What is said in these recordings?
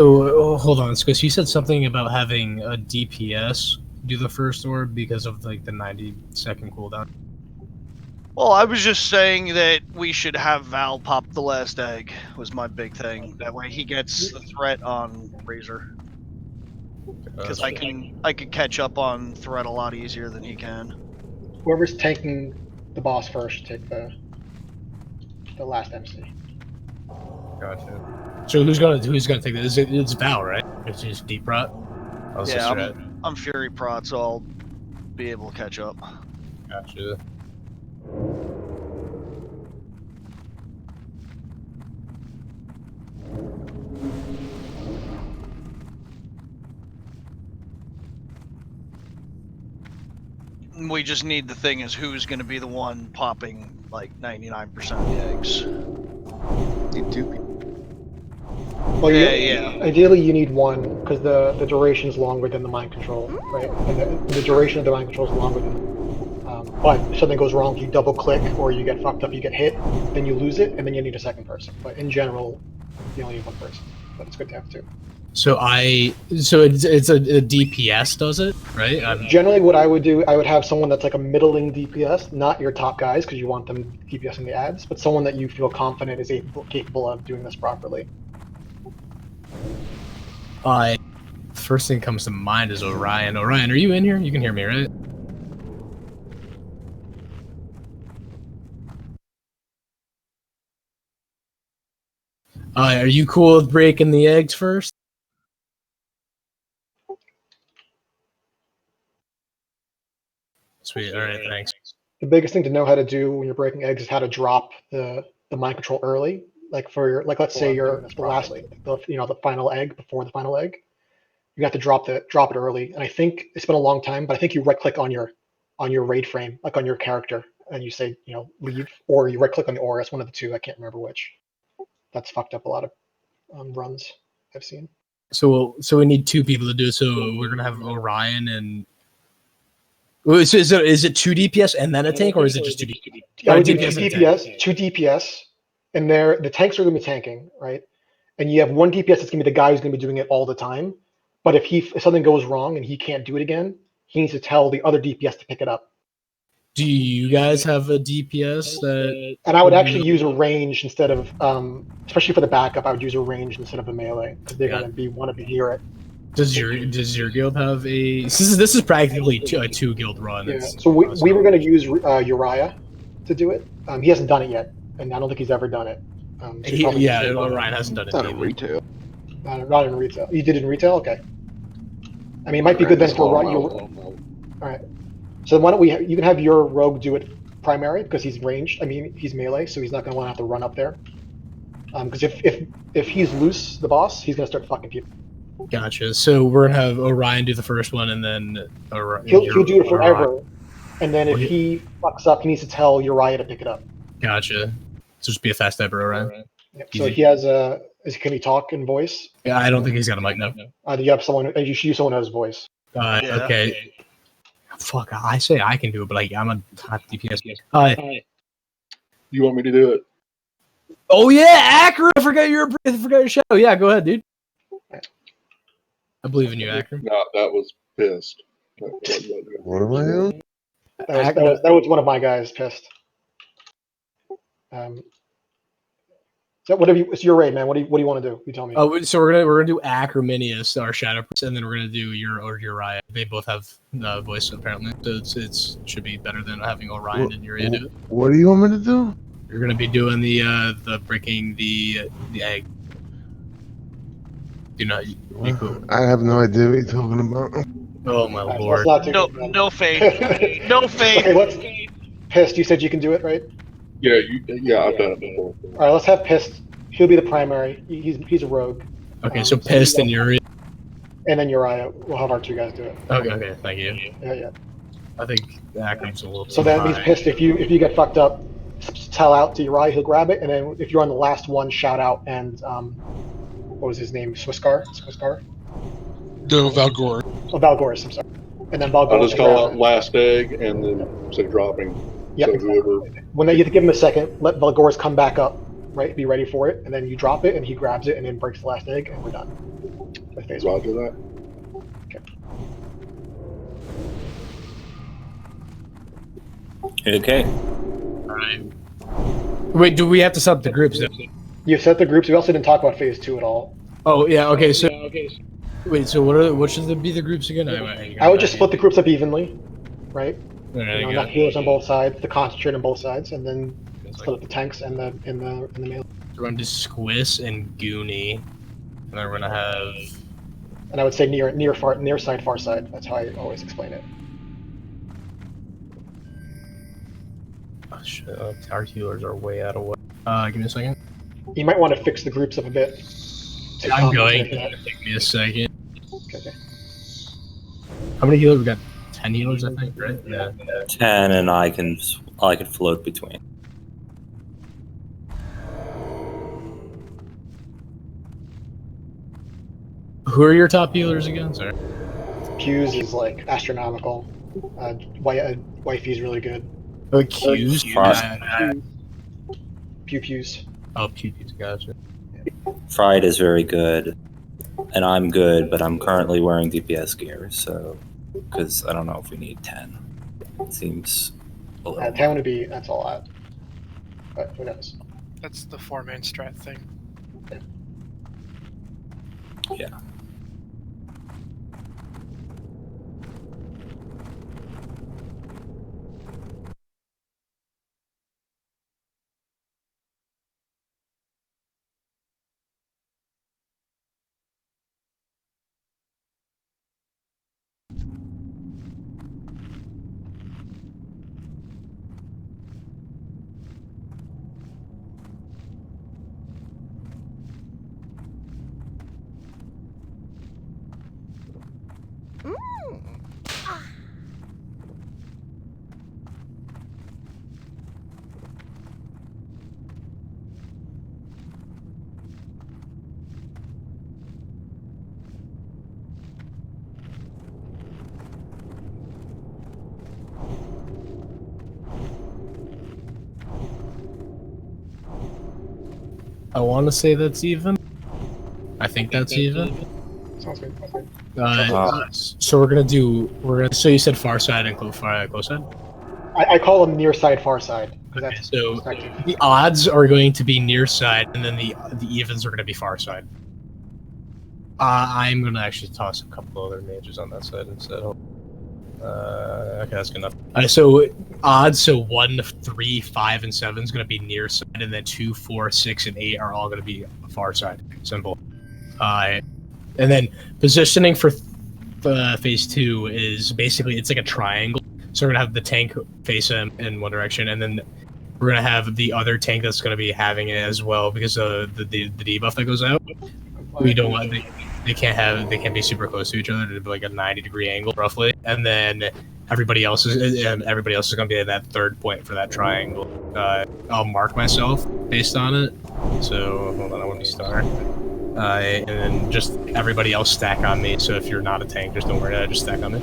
So hold on, because you said something about having a DPS do the first orb because of like the 90-second cooldown. Well, I was just saying that we should have Val pop the last egg, was my big thing. That way he gets the threat on Razor. Because I could catch up on threat a lot easier than he can. Whoever's tanking the boss first, take the last MC. Gotcha. So who's gonna take this? It's Val, right? It's just deep rot. Yeah, I'm Fury Prot, so I'll be able to catch up. Gotcha. We just need the thing is who's going to be the one popping like 99% of the eggs. Need 2 people. Well, yeah. Ideally, you need one because the duration is longer than the mind control, right? And the duration of the mind control is longer than. But if something goes wrong, you double click or you get fucked up, you get hit, then you lose it, and then you need a second person. But in general, you only need one person. But it's good to have two. So it's a DPS does it, right? Generally, what I would do, I would have someone that's like a middling DPS, not your top guys because you want them DPSing the ads, but someone that you feel confident is capable of doing this properly. First thing that comes to mind is Orion. Orion, are you in here? You can hear me, right? Are you cool with breaking the eggs first? Sweet. All right, thanks. The biggest thing to know how to do when you're breaking eggs is how to drop the mind control early. Like for your, let's say you're the last, the final egg before the final egg. You have to drop it early. And I think it's been a long time, but I think you right click on your raid frame, like on your character, and you say leave, or you right click on the aura. It's one of the two. I can't remember which. That's fucked up a lot of runs I've seen. So we need 2 people to do it. So we're gonna have Orion and. Is it 2 DPS and then a tank, or is it just 2 DPS? Yeah, I would do 2 DPS, and the tanks are going to be tanking, right? And you have 1 DPS that's going to be the guy who's going to be doing it all the time. But if something goes wrong and he can't do it again, he needs to tell the other DPS to pick it up. Do you guys have a DPS that? And I would actually use a range instead of, especially for the backup, I would use a range instead of a melee because they're going to want to be near it. Does your guild have a? This is practically a 2 guild run. Yeah. So we were going to use Uriah to do it. He hasn't done it yet, and I don't think he's ever done it. Ryan hasn't done it. Not in retail. Not in retail. You did it in retail, okay. I mean, it might be good then for all right. So why don't you can have your rogue do it primary because he's ranged. I mean, he's melee, so he's not going to want to have to run up there. Because if he's loose, the boss, he's going to start fucking people. Gotcha. So we're gonna have Orion do the first one, and then he'll do it forever. And then if he fucks up, he needs to tell Uriah to pick it up. Gotcha. So just be a fast stepper, Orion. Yep. So he has can he talk in voice? Yeah, I don't think he's got a mic now. Do you have someone? You should use someone else's voice. Okay. Fuck, I say I can do it, but like I'm a hot DPS. You want me to do it? Oh yeah, Akron! I forgot your show. Yeah, go ahead, dude. I believe in you, Akron. No, that was pissed. What am I doing? That was one of my guys pissed. So it's your raid, man. What do you want to do? You tell me. Oh, so we're gonna do Acrominius, our Shadow Prince, and then we're gonna do Uriah. They both have voice apparently, so it should be better than having Orion and Uriah do it. What do you want me to do? You're gonna be doing the breaking the egg. Cool. I have no idea what you're talking about. Oh my lord! No faith. No faith. Okay, Pissed. You said you can do it, right? Yeah, I've done it before. All right, let's have Pissed. He'll be the primary. He's a rogue. Okay, so Pissed and Uriah. And then Uriah. We'll have our 2 guys do it. Okay, thank you. Yeah. I think Akron's a little. So that means Pissed. If you get fucked up, tell out to Uriah. He'll grab it, and then if you're on the last one, shout out and what was his name? Swiskar? No, Valgor. Oh, Valgoris, I'm sorry. And then Valgoris. I'll just call out last egg and then say dropping. Yep. So whoever. When you have to give him a second, let Valgoris come back up, right? Be ready for it, and then you drop it, and he grabs it, and then breaks the last egg, and we're done. With phase one. Roger that. Okay. Alright. Wait, do we have to set up the groups? You set the groups. We also didn't talk about phase two at all. Oh yeah, okay. So wait, so what should be the groups again? I would just split the groups up evenly, right? There You know, you enough go. healers on both sides, the concentrate on both sides, and then split up the tanks and the melee. We're going to Squiss and Goonie, and then we're gonna have. And I would say near side, far side. That's how I always explain it. Oh, shit, our healers are way out of way. Give me a second. You might want to fix the groups up a bit. to I'm going. compensate for that. Give me a second. Okay. How many healers? We got 10 healers, I think, right? Yeah. 10, and I can float between. Who are your top healers again? Sorry. Q's is like astronomical. Wifey's really good. Oh, Q's? Pew-pews. Oh, Q's, gotcha. Fried is very good, and I'm good, but I'm currently wearing DPS gear, so because I don't know if we need 10. It seems a little. 10 would be, that's a lot. But who knows? That's the 4-man strat thing. Yeah. I want to say that's even. I think that's even. Sounds good. So So you said far side and close side? I call them near side, far side. Okay, That's so perspective. the odds are going to be near side, and then the evens are going to be far side. I'm going to actually toss a couple other mages on that side instead. Okay, that's good enough. So odds, so 1, 3, 5, and 7 is going to be near side, and then 2, 4, 6, and 8 are all going to be far side. Simple. And then positioning for phase 2 is basically it's like a triangle. So we're gonna have the tank face in one direction, and then we're gonna have the other tank that's gonna be having it as well because of the debuff that goes out. We don't want they can't be super close to each other to be like a 90-degree angle roughly, and then everybody else is gonna be at that third point for that triangle. I'll mark myself based on it. So hold on, I want to start. And then just everybody else stack on me. So if you're not a tank, just don't worry, just stack on me.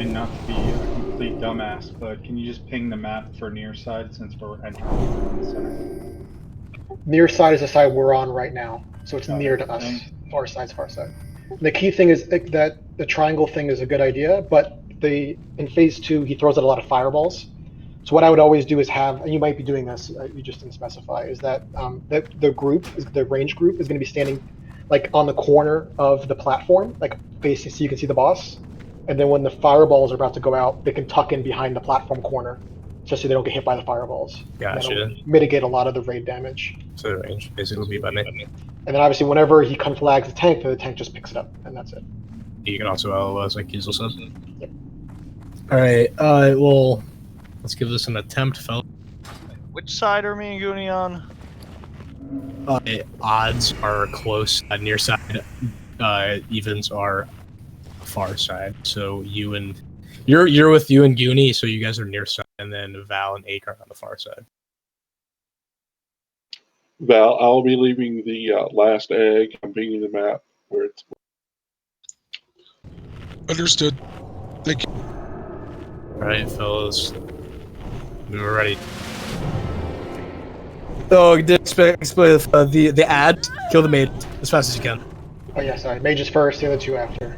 And not to be a complete dumbass, but can you just ping the map for near side since we're entering in the center? Near side is the side we're on right now, so it's near to us. Far side's far side. The key thing is that the triangle thing is a good idea, but in phase 2 he throws out a lot of fireballs. So what I would always do is have, and you might be doing this, you just didn't specify, is that the range group is going to be standing like on the corner of the platform, like facing so you can see the boss. And then when the fireballs are about to go out, they can tuck in behind the platform corner, just so they don't get hit by the fireballs. Gotcha. That'll mitigate a lot of the raid damage. So the range basically will be by me. And then obviously whenever he conflags the tank just picks it up, and that's it. You can also LOS like Kiesel says. Yep. Alright, well, let's give this an attempt, fella. Which side are me and Goonie on? Odds are close, near side. Evens are far side. So you're with you and Goonie, so you guys are near side, and then Val and Ake are on the far side. Val, I'll be leaving the last egg. I'm pinging the map where it's. Understood. Thank you. Alright, fellas. We're ready. Oh, explain the ad. Kill the maid as fast as you can. Oh yeah, sorry. Mages first, the other two after.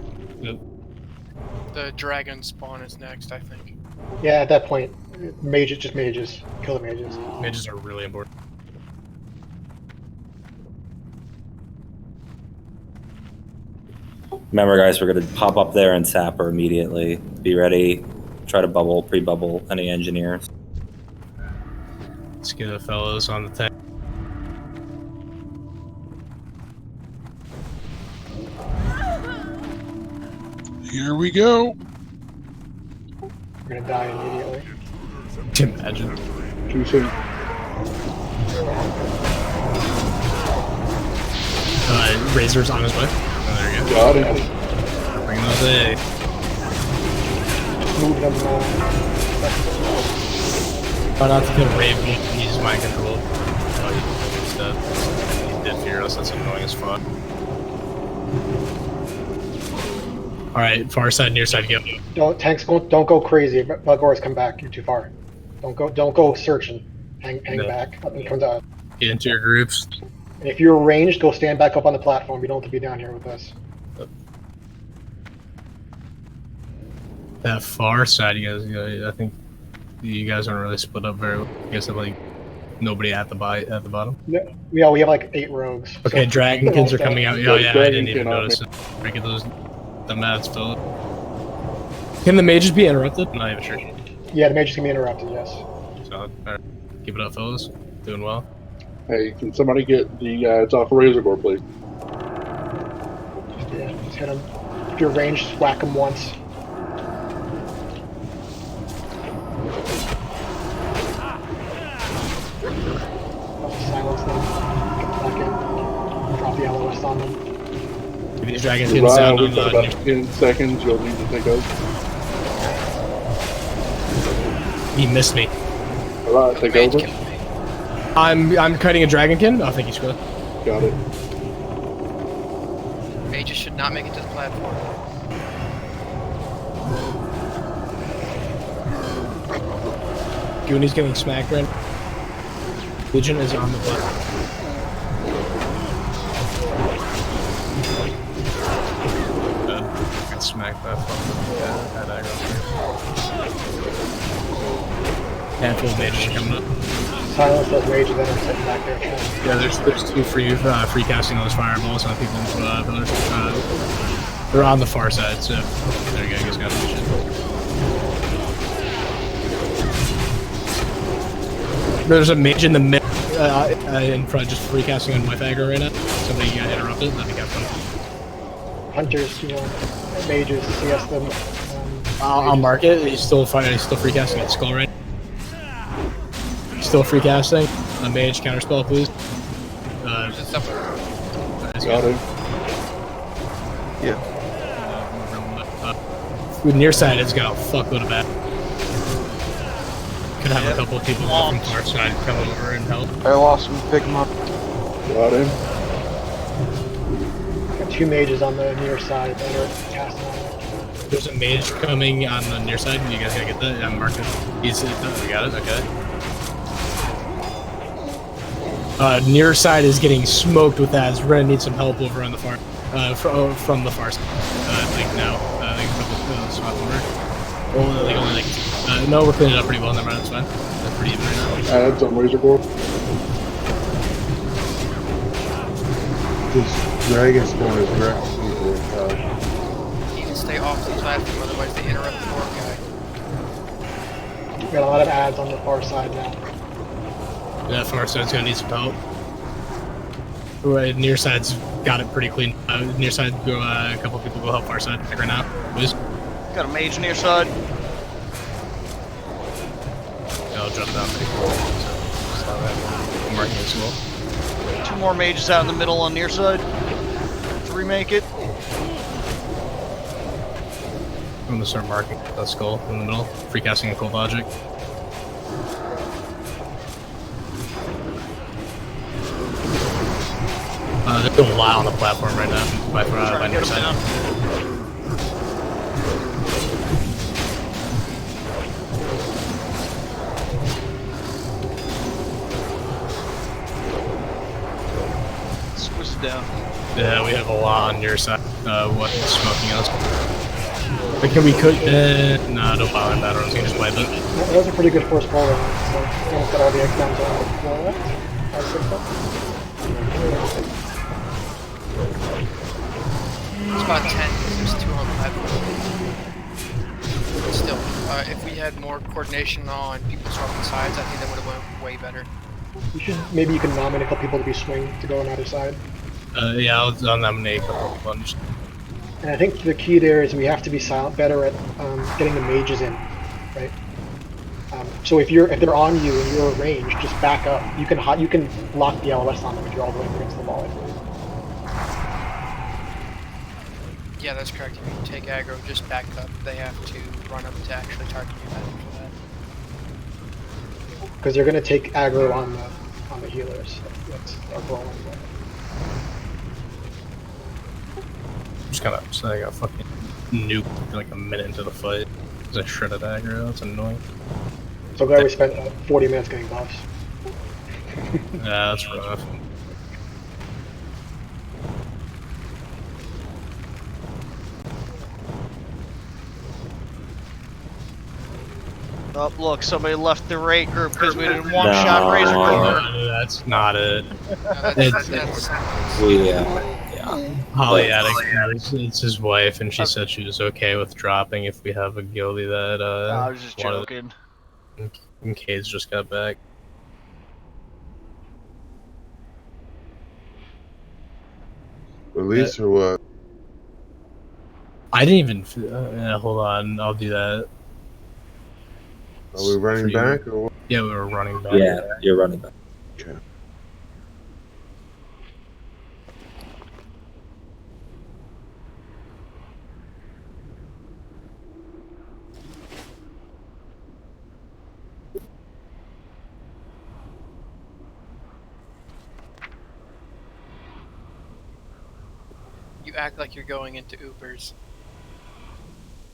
The dragon spawn is next, I think. Yeah, at that point, mages, just mages. Kill the mages. Mages are really important. Remember, guys, we're gonna pop up there and sap her immediately. Be ready. Try to bubble, pre-bubble any engineers. Let's get the fellows on the tank. Here we go. We're gonna die immediately. Imagine. Too soon. Razor's on his way. Oh, there you go. Got it. Bring those in. Move them. Try not to kill Raven. He's mind control. Oh, he's dead. He did fearless. That's annoying as fuck. Alright, far side, near side, go. Don't go crazy. Belgore's come back. You're too far. Don't go searching. Hang No. back. Up and come to us. Get into your groups. And if you're ranged, go stand back up on the platform. You don't have to be down here with us. That far side, you guys, I think you guys aren't really split up very well. You guys have like nobody at the bottom. Yeah, we have like 8 rogues. Okay, so- Dragonkins are coming out. Oh yeah, I didn't even Dragonkin on notice it. Get those the mats filled. Can the mages be interrupted? I'm not even sure. Yeah, the mages can be interrupted. Yes. So, alright. Keep it up, fellas. Doing well. Hey, can somebody get the it's off a razor gore, please? Just hit them. If you're ranged, just whack them once. Silence them. Get them back in. Drop the LOS on them. If these Dragonkins down We've got on about 10 seconds. You'll need to take over. he missed me. Alright, take over. I'm cutting a Dragonkin. Oh, thank you, Squid. Got it. Mages should not make it to the platform. Goonie's getting smacked right now. Legion is on the platform. Got smacked by that aggro. Handful of mages are coming up. Silence those mages that are sitting back there. Yeah, there's 2 for you free casting those fireballs on people pillars. They're on the far side, so there you go. You guys got it. There's a mage in the mid in front, just free casting on with aggro right now. Somebody got interrupted. That'd be kind of fun. Hunters, mages, CS them. I'll mark it. He's still fighting. He's still free casting at skull right. Still free casting. A mage counterspell, please. Got it. With near side, it's got a fuckload of bad. Could have a couple of people from far side come over and help. I lost him. Pick him up. Got him. Got 2 mages on the near side that are casting on it. There's a mage coming on the near side. You guys gotta get that. I'm marking. We got it. Okay. Near side is getting smoked with that. We're gonna need some help over on the far, from the far side. I think now. I think a couple of spots over. Well, like only like. No, we're cleaning it up pretty well. Never mind. It's fine. That's pretty even right now. Adds on razor gore. This dragon spawn is wrecked people. You can stay off the platform, otherwise they interrupt the door guy. We got a lot of ads on the far side now. That far side's gonna need some help. Right, near side's got it pretty clean. Near side, go a couple people go help far side right now. Please. Got a mage near side. I'll drop down pretty quick. So, I'm marking as well. 2 more mages out in the middle on near side. 3 make it. I'm gonna start marking that skull in the middle. Free casting a cold logic. They're doing a lot on the platform right now. By near side. Squish it down. Yeah, we have a lot on your side. What's smoking us? But can we cook? Nah, don't bother that, or I was gonna just wipe it. That was a pretty good first roll, so almost got all the eggs down to 4 left. 5, 6 left. It's about 10 because there's 2 on the pipeline. Still, if we had more coordination on people swapping sides, I think that would have went way better. Maybe you can nominate a couple people to be swing to go on either side. Yeah, I'll nominate a couple of ones. And I think the key there is we have to be better at getting the mages in, right? So if they're on you and you're ranged, just back up. You can lock the LOS on them if you're all the way against the wall. Yeah, that's correct. If you take aggro, just back up. They have to run up to actually target you better for that. Because they're going to take aggro on the healers. That's our goal. Just kind of saying a fucking nuke like a minute into the fight. Because I shredded aggro. That's annoying. So glad we spent 40 minutes getting buffs. Yeah, that's rough. Oh, look, somebody left the raid group because we didn't one-shot Razor Cooler. No, that's not it. That's Holly it's his wife, and she said she was okay with dropping if we have a guildie that, I was just joking. And Kate's just got back. Release or what? I didn't even. Hold on, I'll do that. Are we running back or what? Yeah, we were running back. Yeah, you're running back. Okay. You act like you're going into Ubers.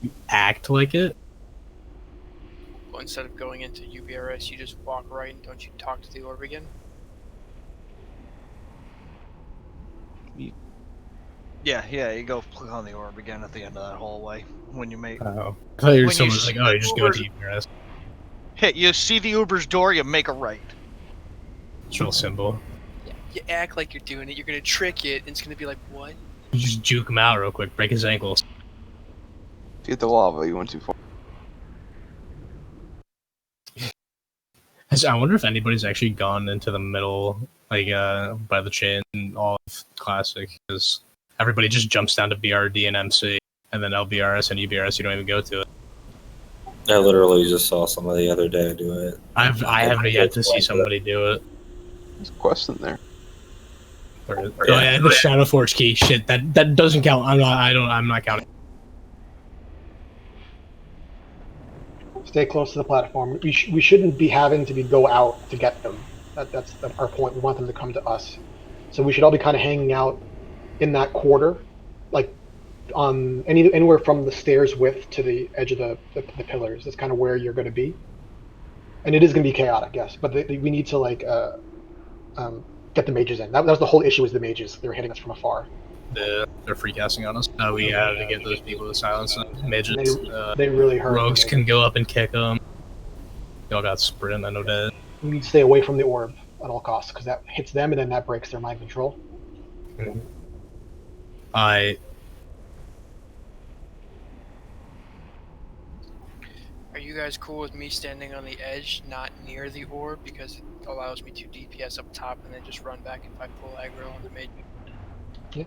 You act like it? Well, instead of going into UBRS, you just walk right and don't you talk to the orb again? Yeah, you go click on the orb again at the end of that hallway when you make. Oh. I thought you were When someone's like, oh, you just go Uber- into UBRS. Hey, you see the Uber's door, you make a right. It's real simple. Yeah. You act like you're doing it, you're gonna trick it, and it's gonna be like, what? You just juke him out real quick, break his ankles. Get the lava, you went too far. I wonder if anybody's actually gone into the middle, like, by the chain in all of Classic, because everybody just jumps down to BRD and MC, and then LBRS and UBRS, you don't even go to it. I literally just saw somebody the other day do it. I haven't yet to see somebody do it. There's a quest in there. Oh yeah, the Shadow Forge key. Shit, that doesn't count. I'm not counting. Stay close to the platform. We shouldn't be having to go out to get them. That's our point. We want them to come to us. So we should all be kind of hanging out in that quarter, like on anywhere from the stairs width to the edge of the pillars. That's kind of where you're going to be. And it is going to be chaotic, yes. But we need to get the mages in. That was the whole issue, was the mages. They were hitting us from afar. They're free casting on us. We have to get those people to silence them. Mages. They really hurt. Rogues can go up and kick them. Y'all got sprint, I know that. We need to stay away from the orb at all costs, because that hits them and then that breaks their mind control. Mm-hmm. Are you guys cool with me standing on the edge, not near the orb, because it allows me to DPS up top and then just run back if I pull aggro on the mage? Yeah.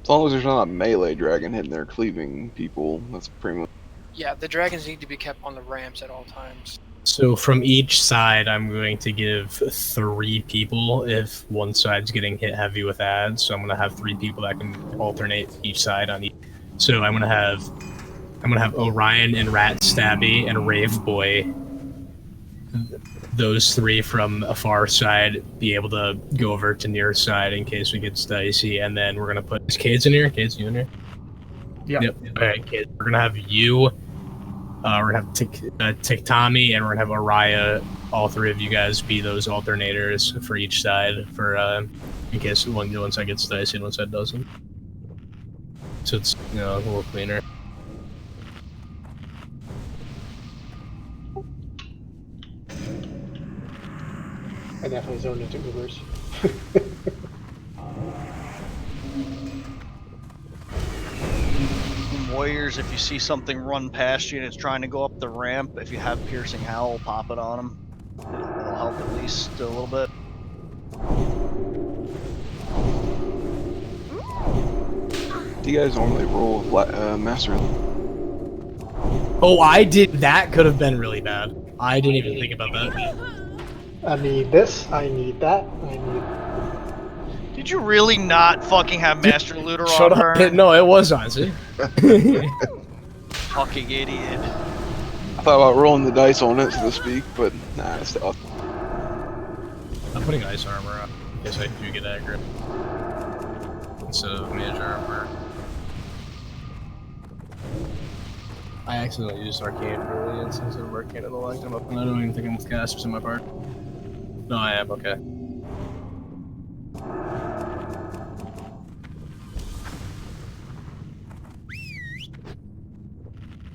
As long as there's not a melee dragon hitting there cleaving people, that's pretty much... Yeah, the dragons need to be kept on the ramps at all times. So from each side, I'm going to give 3 people if one side's getting hit heavy with ads. So I'm going to have 3 people that can alternate each side on each. So I'm going to have Orion and Rat Stabby and Rave Boy. Those 3 from a far side be able to go over to near side in case it gets dicey, and then we're gonna put is Cade's in here. Cade's you in here? Yep. All right, Cade. We're gonna have you. We're gonna have Tick Tommy, and we're gonna have Araya. All 3 of you guys be those alternators for each side for in case one side gets dicey and one side doesn't. So it's, you know, a little cleaner. I definitely zoned into Ubers. Warriors, if you see something run past you and it's trying to go up the ramp, if you have Piercing Howl, pop it on them. It'll help at least a little bit. Do you guys normally roll Master? Oh, I did. That could have been really bad. I didn't even think about that. I need this, I need that, I need... Did you really not fucking have Master Looter Shut on up. her? No, it was on, see? Fucking idiot. I thought about rolling the dice on it, so to speak, but nah, it's tough. I'm putting ice armor on in case I do get aggro. Instead of mage armor. I accidentally used arcane early instead of arcane in the line. I don't even think I'm with casters in my part. No, I am, okay.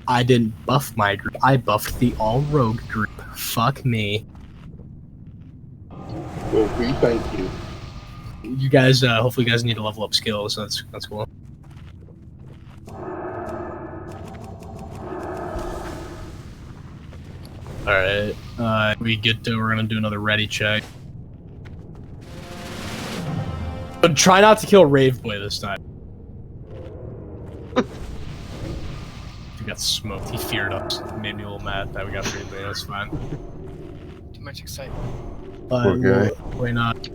I didn't buff my group, I buffed the all-rogue group. Fuck me. Well, we thank you. You guys, hopefully you guys need to level up skills, so that's cool. Alright, we're gonna do another ready check. But try not to kill Rave Boy this time. He got smoked, he feared us. It made me a little mad that we got Rave Boy, that's fine. Too much excitement. Poor guy. Why not?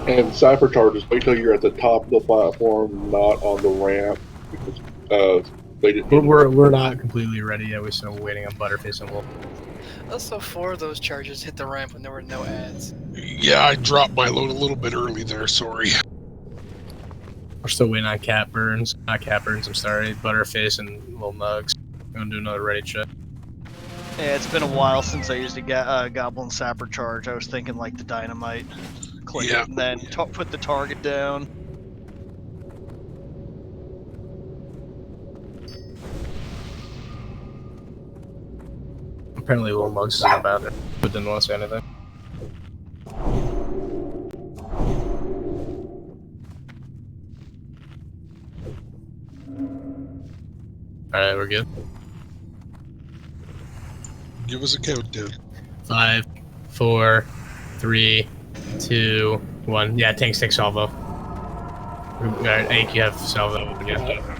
And Cypher charges, wait till you're at the top of the platform, not on the ramp, because they didn't. We're not completely ready yet, we're still waiting on Butterface and Wolf. Also, 4 of those charges hit the ramp when there were no ads. Yeah, I dropped my load a little bit early there, sorry. We're still waiting on Cat Burns. Not Cat Burns, I'm sorry. Butterface and Little Nugs. I'm gonna do another ready check. Yeah, it's been a while since I used a Goblin Sapper charge. I was thinking like the dynamite. Click it and then put the target down. Apparently Little Nugs isn't about it, but didn't want to say anything. Alright, we're good. Give us a countdown. 5, 4, 3, 2, 1. Yeah, tanks take salvo. Alright, Ake, you have salvo. Yeah.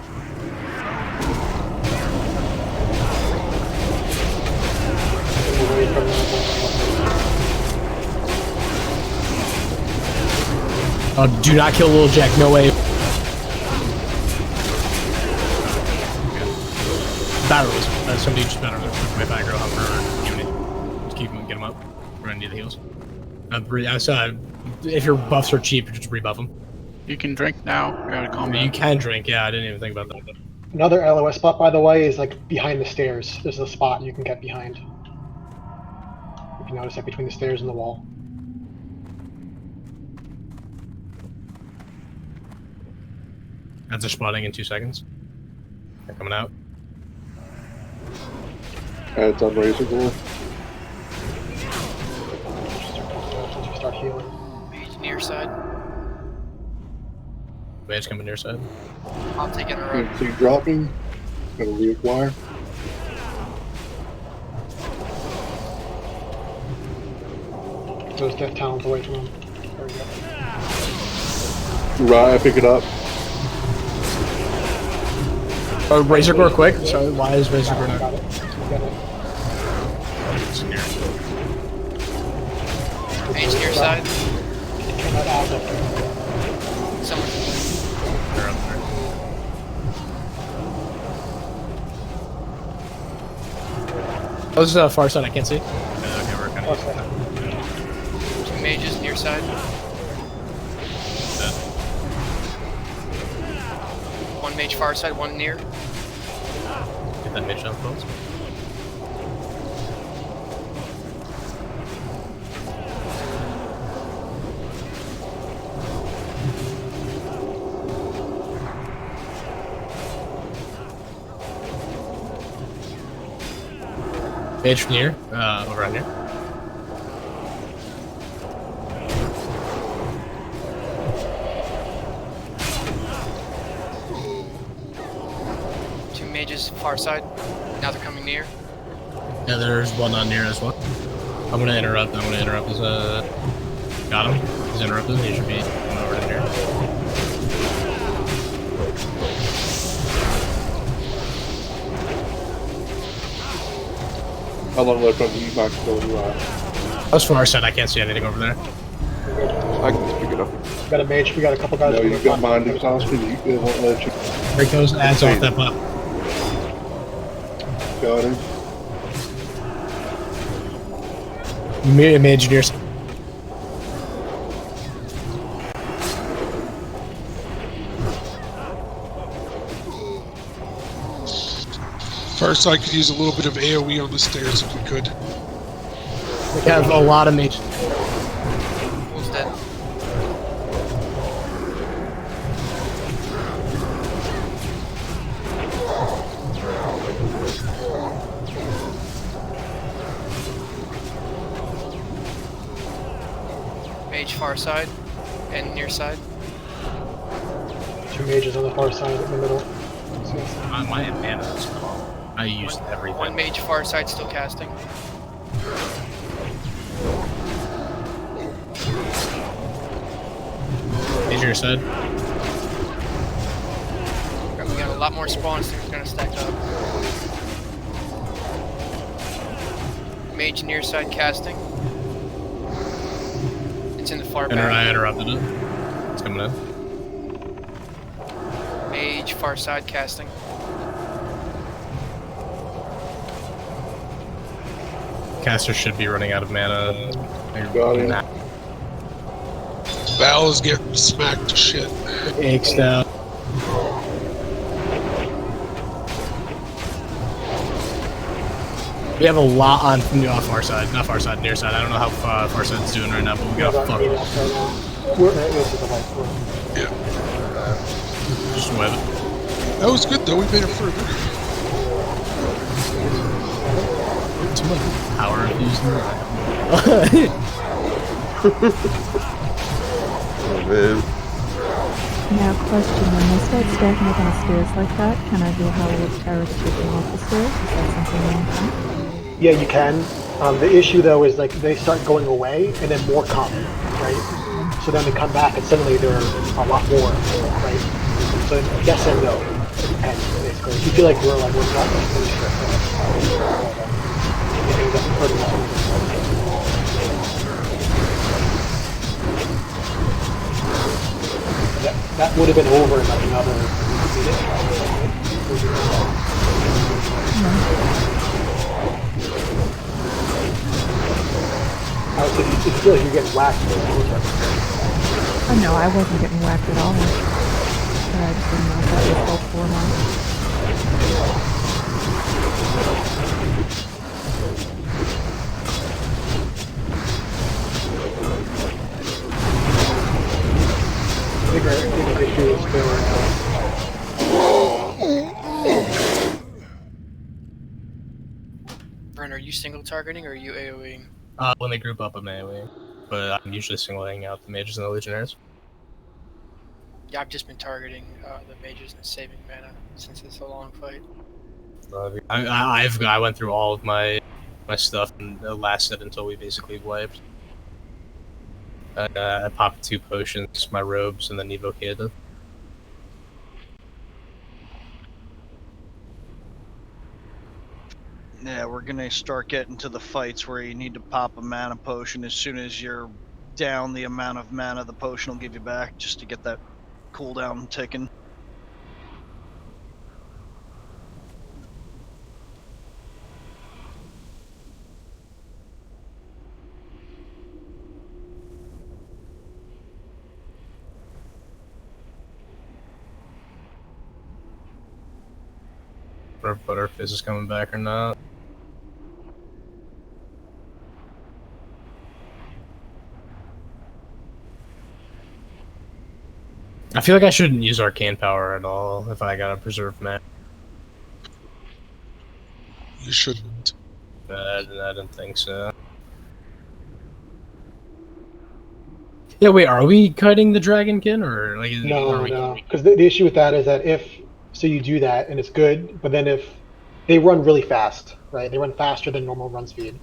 Oh, do not kill Little Jack, no way. Batteries. Somebody just better my back row hover unit. Just keep him, get him up. We're gonna need the heals. If your buffs are cheap, just rebuff them. You can drink now. I gotta calm down. You can drink, yeah, I didn't even think about that. Another LOS spot, by the way, is like behind the stairs. There's a spot you can get behind. If you notice, like between the stairs and the wall. That's a spotting in 2 seconds. They're coming out. It's on Razor Gore. Start healing. Mage near side. Mage coming near side. I'll take it around. See dropping. Gonna reacquire. Those death talons away from him. There we go. Right, pick it up. Oh, Razor Gore quick. So why is Razor Gore not? Got it. Got it. Mage near side. Turn that out. Someone. They're up there. Oh, this is far side, I can't see. Okay, we're kind of. 2 mages near side. 1 mage far side, 1 near. Get that mage jump close. Mage near, over on here. Two mages far side. Now they're coming near. Yeah, there's one on near as well. I'm gonna interrupt. His, got him. He's interrupted. He should be coming over to here. How long left on the max still you are? As far as I can't see anything over there. I can just pick it up. We got a mage. We got a couple guys. No, you got mind exhausted. It won't let you. There he goes. Adds off that buff. Got him. Mage near. First, I could use a little bit of AoE on the stairs if we could. We have a lot of mages. Who's dead? Mage far side and near side. Two mages on the far side in the middle. My mana is gone. I used everything. One mage far side still casting. Mage your side. We got a lot more spawns that are gonna stack up. Mage near side casting. It's in the far back. I interrupted it. It's coming in. Mage far side casting. Caster should be running out of mana. Got him. Val is getting smacked to shit. Axed out. We have a lot on far side, not far side, near side. I don't know how far side's doing right now, but we got fuck. Yeah. Just web it. That was good though. We made it further. Too much power infused in Now, question, when they start stacking up on the stairs like that, can I do a Howl of Terror stripping off the stairs? Is that something you can? Yeah, you can. The issue though is like they start going away and then more come, right? So then they come back and suddenly there are a lot more, right? So yes and no. It depends, basically. If you feel like we're not fully stripped, it ends up hurting us. That would have been over in like another minute. I would say if you feel like you're getting whacked, Oh no, I wasn't getting whacked at all. But I just didn't know if that was helpful or not. Bigger issue is still Brent, are you single targeting or are you AoEing? When they group up, I'm AoE. But I'm usually singling out the mages and the legionnaires. Yeah, I've just been targeting the mages and saving mana since it's a long fight. I went through all of my stuff and it lasted until we basically wiped. I popped 2 potions, my robes, and then evocated. Yeah, we're gonna start getting to the fights where you need to pop a mana potion as soon as you're down the amount of mana the potion will give you back, just to get that cooldown ticking. Or Butterfizz is coming back or not. I feel like I shouldn't use Arcane Power at all if I gotta preserve mana. You shouldn't. I didn't think so. Yeah, wait, are we cutting the Dragonkin, or like? No, because the issue with that is that if you do that and it's good, but then if they run really fast, right? They run faster than normal run speed.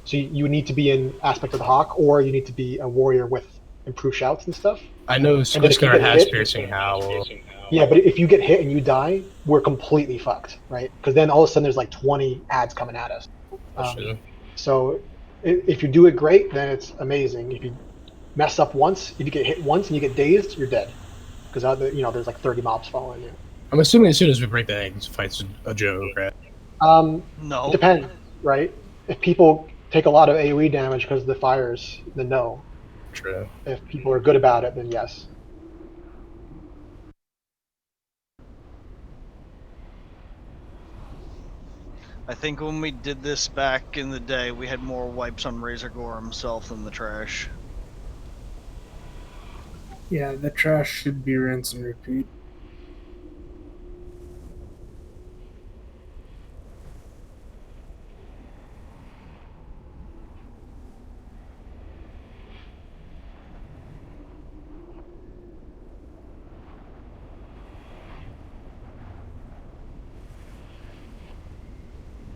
So you need to be in Aspect of the Hawk, or you need to be a warrior with improved shouts and stuff. I know And then if you Squistar get has hit, piercing howl. yeah, but if you get hit and you die, we're completely fucked, right? Because then all of a sudden there's like 20 ads coming at us. So if you do it great, then it's amazing. If you mess up once, if you get hit once and you get dazed, you're dead. Because there's like 30 mobs following you. I'm assuming as soon as we break the eggs, fight's a joke, right? No. It depends, right? If people take a lot of AoE damage because of the fires, then no. True. If people are good about it, then yes. I think when we did this back in the day, we had more wipes on Razor Gore himself than the trash. Yeah, the trash should be rinse and repeat.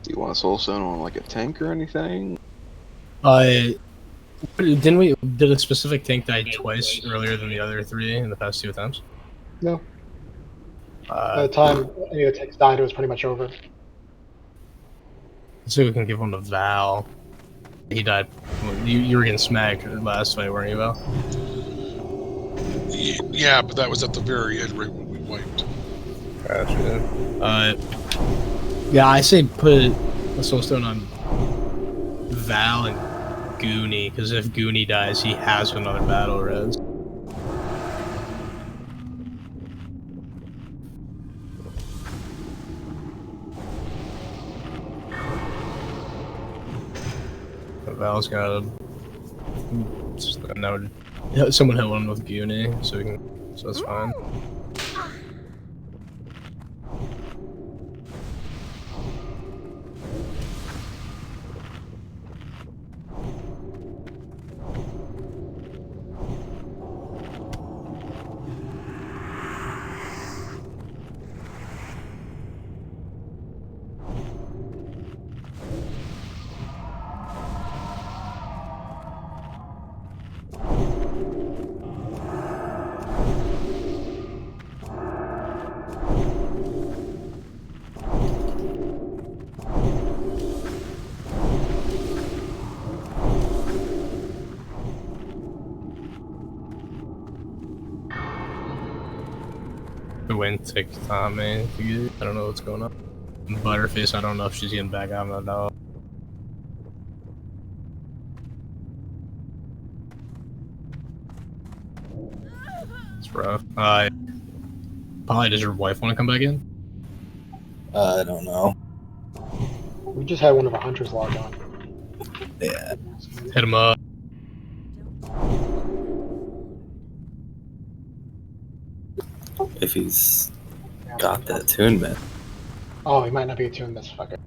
Do you want a soul stone on like a tank or anything? Didn't we did a specific tank die twice earlier than the other 3 in the past 2 attempts? No. By the time any of the tanks died, it was pretty much over. Let's see if we can give him to Val. He died. You were getting smacked last fight, weren't you, Val? Yeah, but that was at the very end, right when we wiped. Gotcha. Yeah, I say put a soulstone on Val and Goonie, because if Goonie dies, he has another battle res. Val's got someone hit one with Goonie, so that's fine. The wind took Tommy to get. I don't know what's going on. Butterface, I don't know if she's getting back out or not. It's rough. Polly, does your wife want to come back in? I don't know. We just had one of our hunters log on. Yeah. Hit him up. If he's got the attunement. Oh, he might not be attuned, this fucker.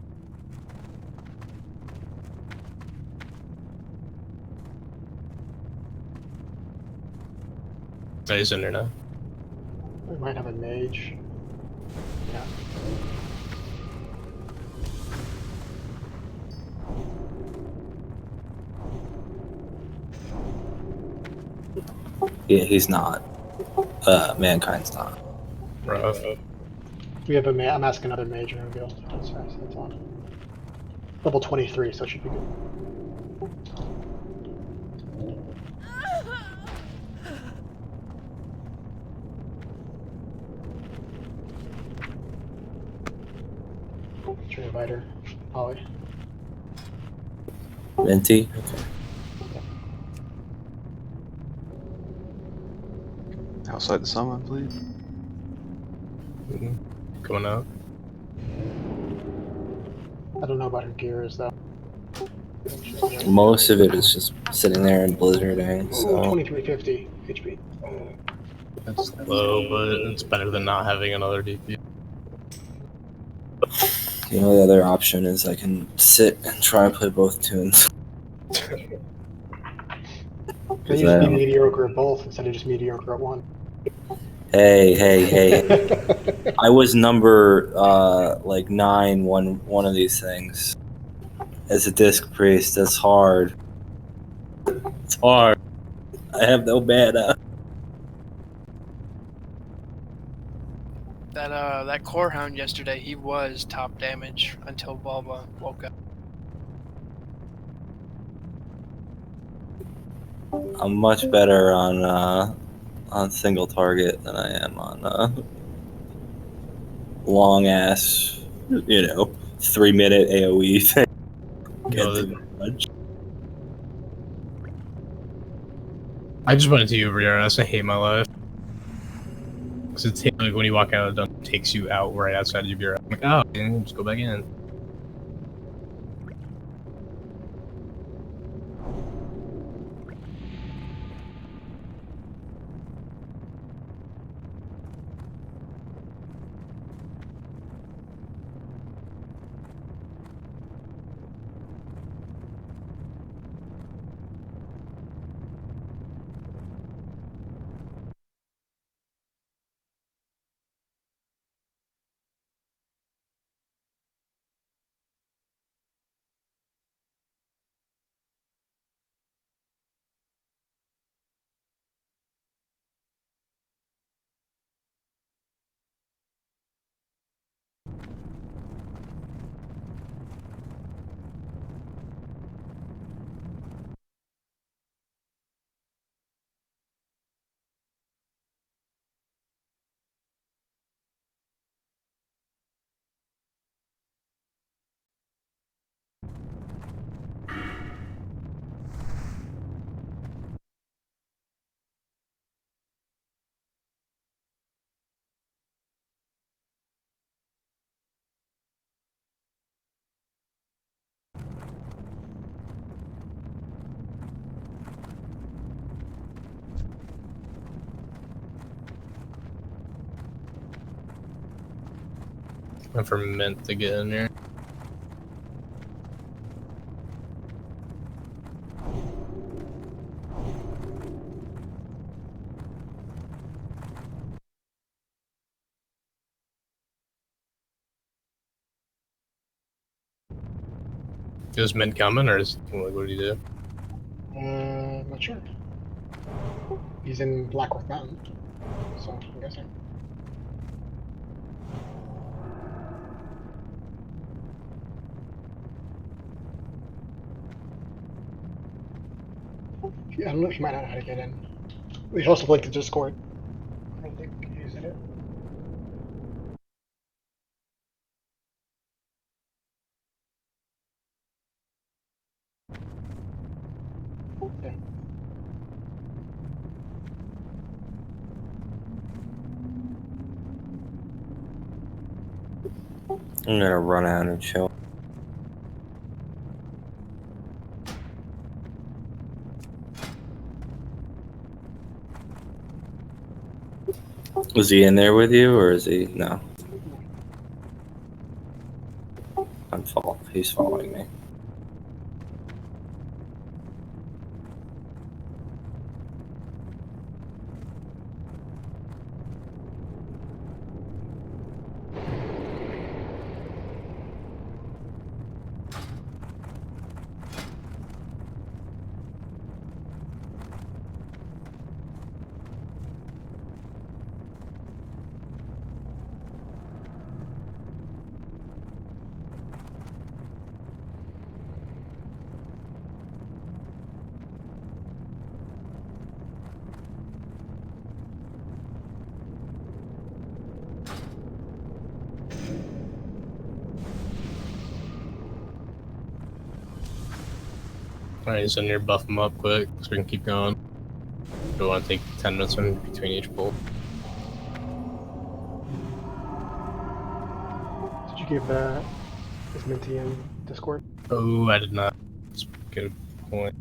Oh, he's in there now. We might have a mage. Yeah. Yeah, he's not. Mankind's not. Rough. We have a I'm asking another mage and reveal. That's on. Level 23, so it should be good. Tree Inviter, Polly. Minty? Okay. Outside the summon, please. Going out. I don't know about her gears though. Most of it is just sitting there and blizzarding. So 2350 HP. That's low, but it's better than not having another DP. The only other option is I can sit and try and play both tunes. Then you just be mediocre at both instead of just mediocre at one. Hey. I was number like 9 one of these things. As a disc priest, that's hard. It's hard. I have no mana. That core hound yesterday, he was top damage until Bulba woke up. I'm much better on single target than I am on long ass, 3-minute AoE thing. Can't do much. I just went into UBRS. I hate my life. Because it's like when you walk out of the dungeon, it takes you out right outside of UBRS. I'm like, oh, just go back in. I'm for mint to get in here. Is mint coming, or is like, what do you do? I'm not sure. He's in Blackworth Mountain, so I'm guessing. I don't know if you might not know how to get in. We should also link the Discord. I don't think he's in it. Yeah. I'm gonna run out and chill. Was he in there with you, or is he? No. He's following me. Alright, so near buff him up quick so we can keep going. Do we want to take 10 minutes in between each pull? Did you give his Minty in Discord? Oh, I did not. That's a good point.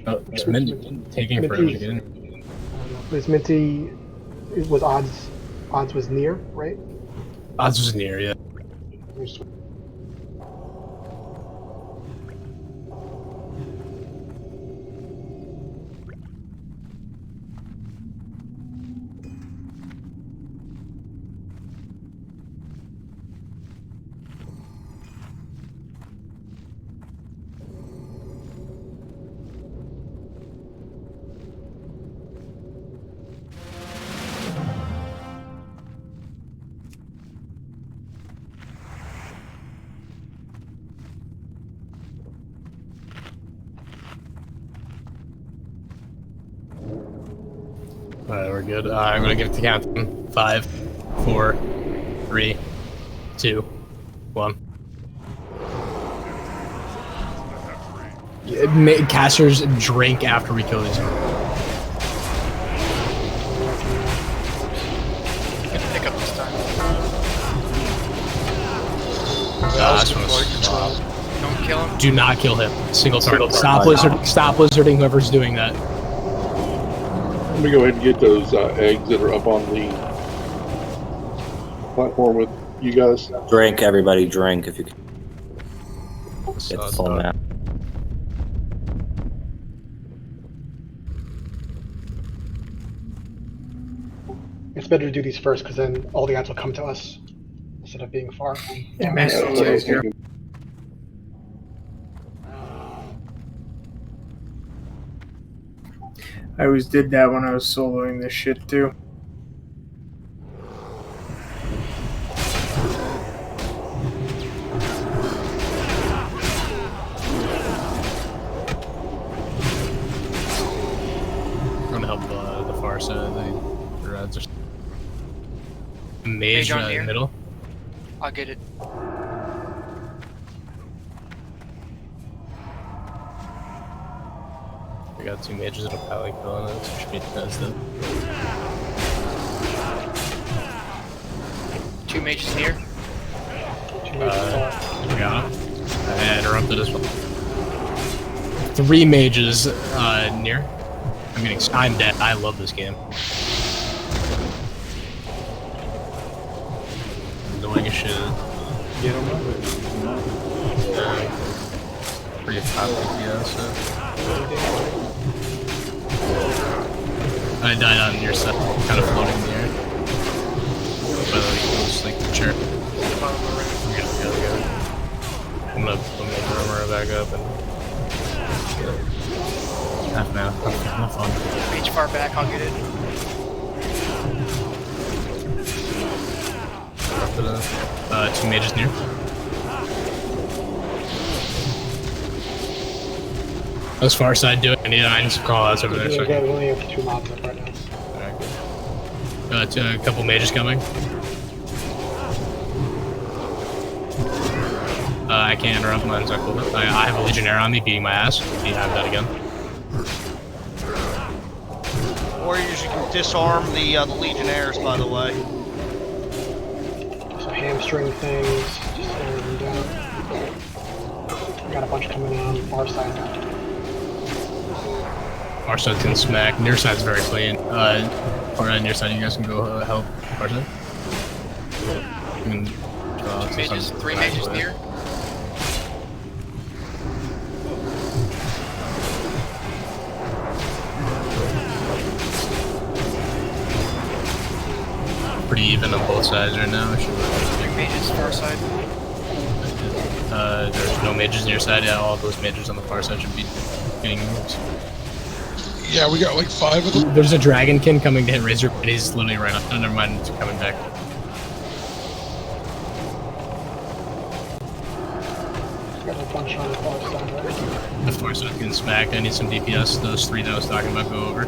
Oh, it's taking forever to get in. Is Minty was odds was near, right? Odds was near, yeah. Alright, we're good. I'm gonna give it to count. 5, 4, 3, 2, 1. Casters drink after we kill these. Pick up this time. Don't kill him. Do not kill him. Single target. Stop lizarding whoever's doing that. Let me go ahead and get those eggs that are up on the platform with you guys. Drink, everybody, drink if you can. Get the full map. It's better to do these first because then all the odds will come to us instead of being far. Yeah, Master here. I always did that when I was soloing this shit too. I'm gonna help the far side of the reds. Mage on in the here. middle. I'll get it. We got 2 mages and a pally killing it, so should be defensive. 2 mages here. We got him. I interrupted as well. 3 mages near. I'm dead. I love this game. Annoying as shit. Get him up. Pretty topic, yeah, so. I died on your side, kind of floating in the air. By the way, you can just like sure. I'm gonna make the armor back up and half now. Have fun. Mage far back, I'll get it. 2 mages near. How's far side doing? I need some call outs over there. So We only have 2 mobs up right now. Alright, good. A couple mages coming. I can't interrupt mine's not cool. I have a Legionnaire on me beating my ass. You have that again. Warriors, you can disarm the Legionnaires, by the way. So hamstring things, just slowing them down. We got a bunch coming in on our side now. Far side can smack. Near side's very clean. Near side, you guys can go help. Far side. Mages, 3 mages near. Pretty even on both sides right now. 3 mages far side. There's no mages near side. Yeah, all those mages on the far side should be getting moves. Yeah, we got like 5 of them. There's a dragonkin coming to hit Razor, but he's literally right up. Oh, never mind, it's coming back. Got a bunch on the far side, right? The far side can smack. I need some DPS. Those 3 that I was talking about go over.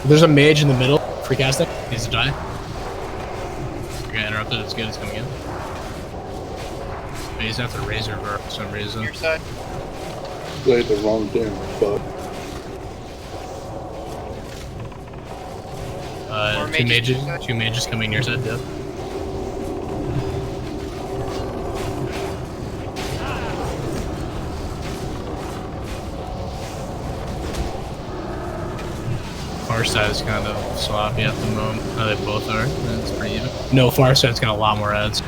There's a mage in the middle. Free casting. Needs to die. Okay, interrupted. It's good. It's coming in. He's after Razor for some reason. Your side. Play the wrong damn butt. 2 mages coming near side, yeah. Far side is kind of sloppy at the moment. Oh, they both are. That's pretty even. No, far side's got a lot more ads.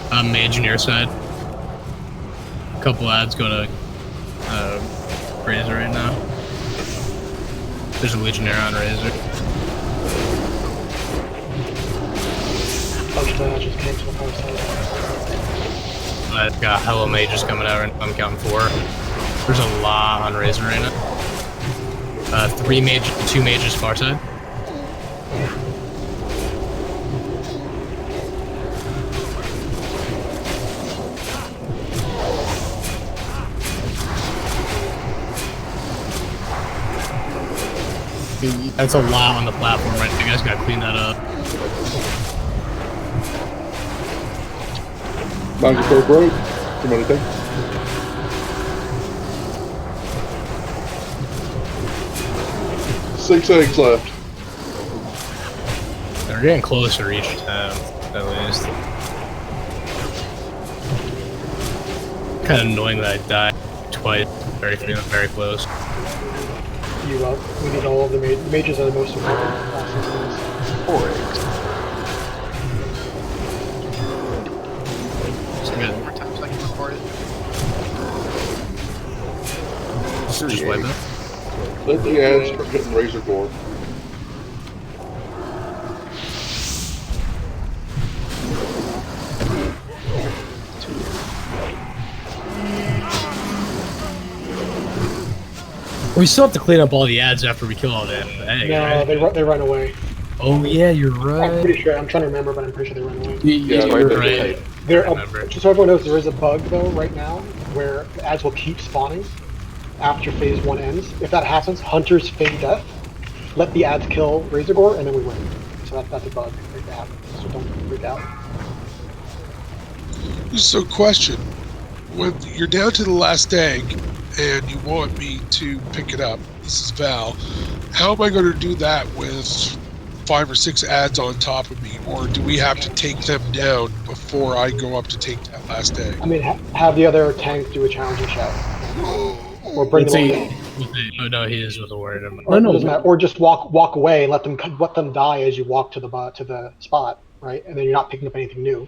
Mage near side. A couple ads go to Razor right now. There's a Legionnaire on Razor. Bunch of just came to the far side. I've got hella mages coming out right now. I'm counting 4. There's a lot on Razor right now. 3 mages, 2 mages far side. That's a lot on the platform right now. You guys gotta clean that up. Magical break. Too many things. Six eggs left. They're getting closer each time, at least. Kind of annoying that I died twice. Very close. We need all of the mages are the most important. 4 eggs. One more time so I can record it. Just wipe it. Let the ads start hitting Razor Gore. We still have to clean up all the ads after we kill all the eggs, No, right? they run away. Oh yeah, you're right. I'm pretty sure. I'm trying to remember, but I'm pretty sure they run away. Yeah, right you're there. right. Just so everyone knows, there is a bug though right now where the ads will keep spawning after phase 1 ends. If that happens, hunters feign death, let the ads kill Razorgore, and then we win. So that's a bug that happens. So don't freak out. So, question: when you're down to the last egg, and you want me to pick it up, this is Val. How am I going to do that with 5 or 6 ads on top of me, or do we have to take them down before I go up to take that last egg? I mean, have the other tank do a challenging shout, or bring them on. Oh no, he is with a warrior. Or just walk away and let them die as you walk to the spot, right? And then you're not picking up anything new.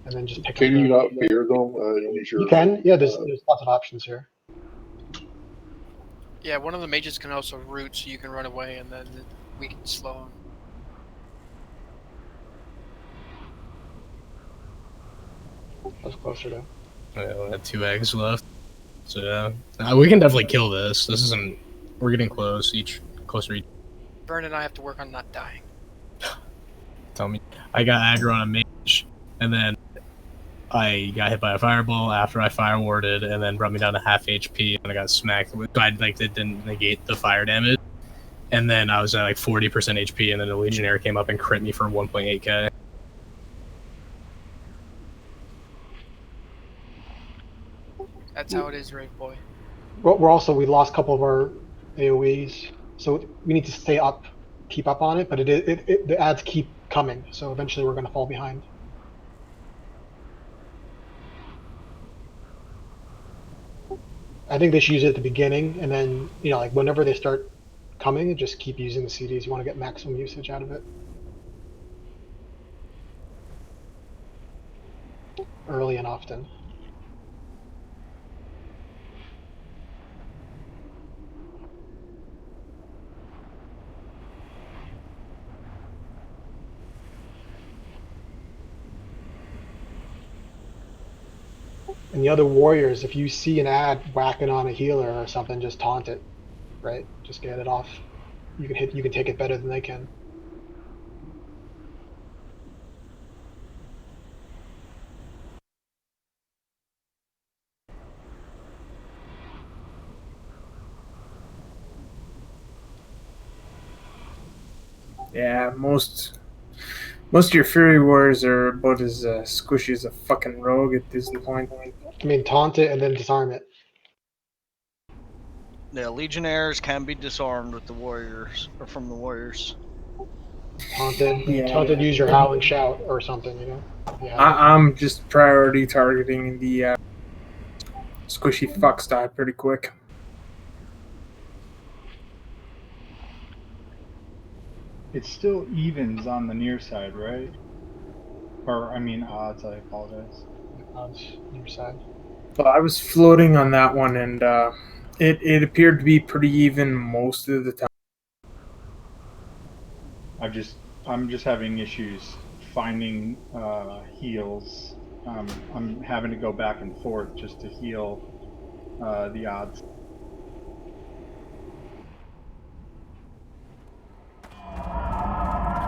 And then just pick Can up. you not fear them? You can. Yeah, there's lots of options here. Yeah, one of the mages can also root, so you can run away, and then we can slow him. That's closer to. Yeah, we have 2 eggs left. So yeah, we can definitely kill this. This isn't. We're getting close. Closer each. Vern and I have to work on not dying. Tell me. I got aggro on a mage, and then I got hit by a fireball after I fire warded, and then brought me down to half HP, and I got smacked. It didn't negate the fire damage, and then I was at like 40% HP, and then the Legionnaire came up and crit me for 1.8k. That's how it is, Rave Boy. We lost a couple of our AOEs, so we need to keep up on it. But the ads keep coming, so eventually we're going to fall behind. I think they should use it at the beginning, and then like whenever they start coming, just keep using the CDs. You want to get maximum usage out of it early and often. And the other warriors, if you see an ad whacking on a healer or something, just taunt it, right? Just get it off. You can take it better than they can. Yeah, most of your Fury Warriors are about as squishy as a fucking rogue at this point. I mean, taunt it and then disarm it. Yeah, Legionnaires can be disarmed with the warriors, or from the warriors. Taunted, Yeah. use your howling shout or something, Yeah. I'm just priority targeting the squishy fuck style pretty quick. It's still evens on the near side, right? Or I mean odds. I apologize. Odds near side. Well, I was floating on that one, and it appeared to be pretty even most of the time. I'm just having issues finding heals. I'm having to go back and forth just to heal the odds.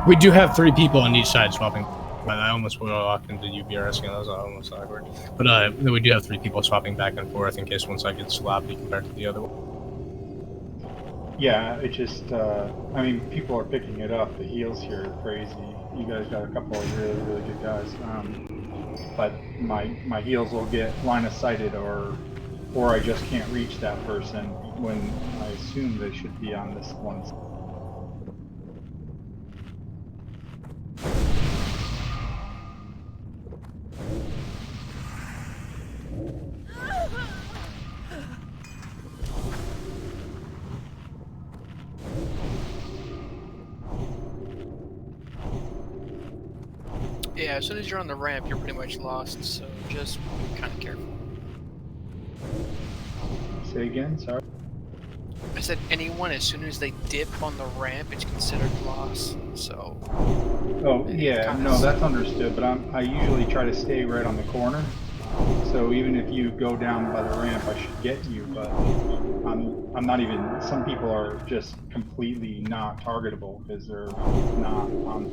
We do have 3 people on each side swapping. But I almost walked into UBRS again. That was almost awkward. But we do have 3 people swapping back and forth in case one side gets sloppy compared to the other one. Yeah, it just, I mean, people are picking it up. The heals here are crazy. You guys got a couple of really, really good guys. But my heals will get line of sighted, or I just can't reach that person when I assume they should be on this one. Yeah, as soon as you're on the ramp, you're pretty much lost, so just be kind of careful. Say again, sorry? I said anyone, as soon as they dip on the ramp, it's considered loss, so... Oh, yeah, no, that's understood, but I usually try to stay right on the corner. So even if you go down by the ramp, I should get you, but I'm not even... Some people are just completely not targetable because they're not on...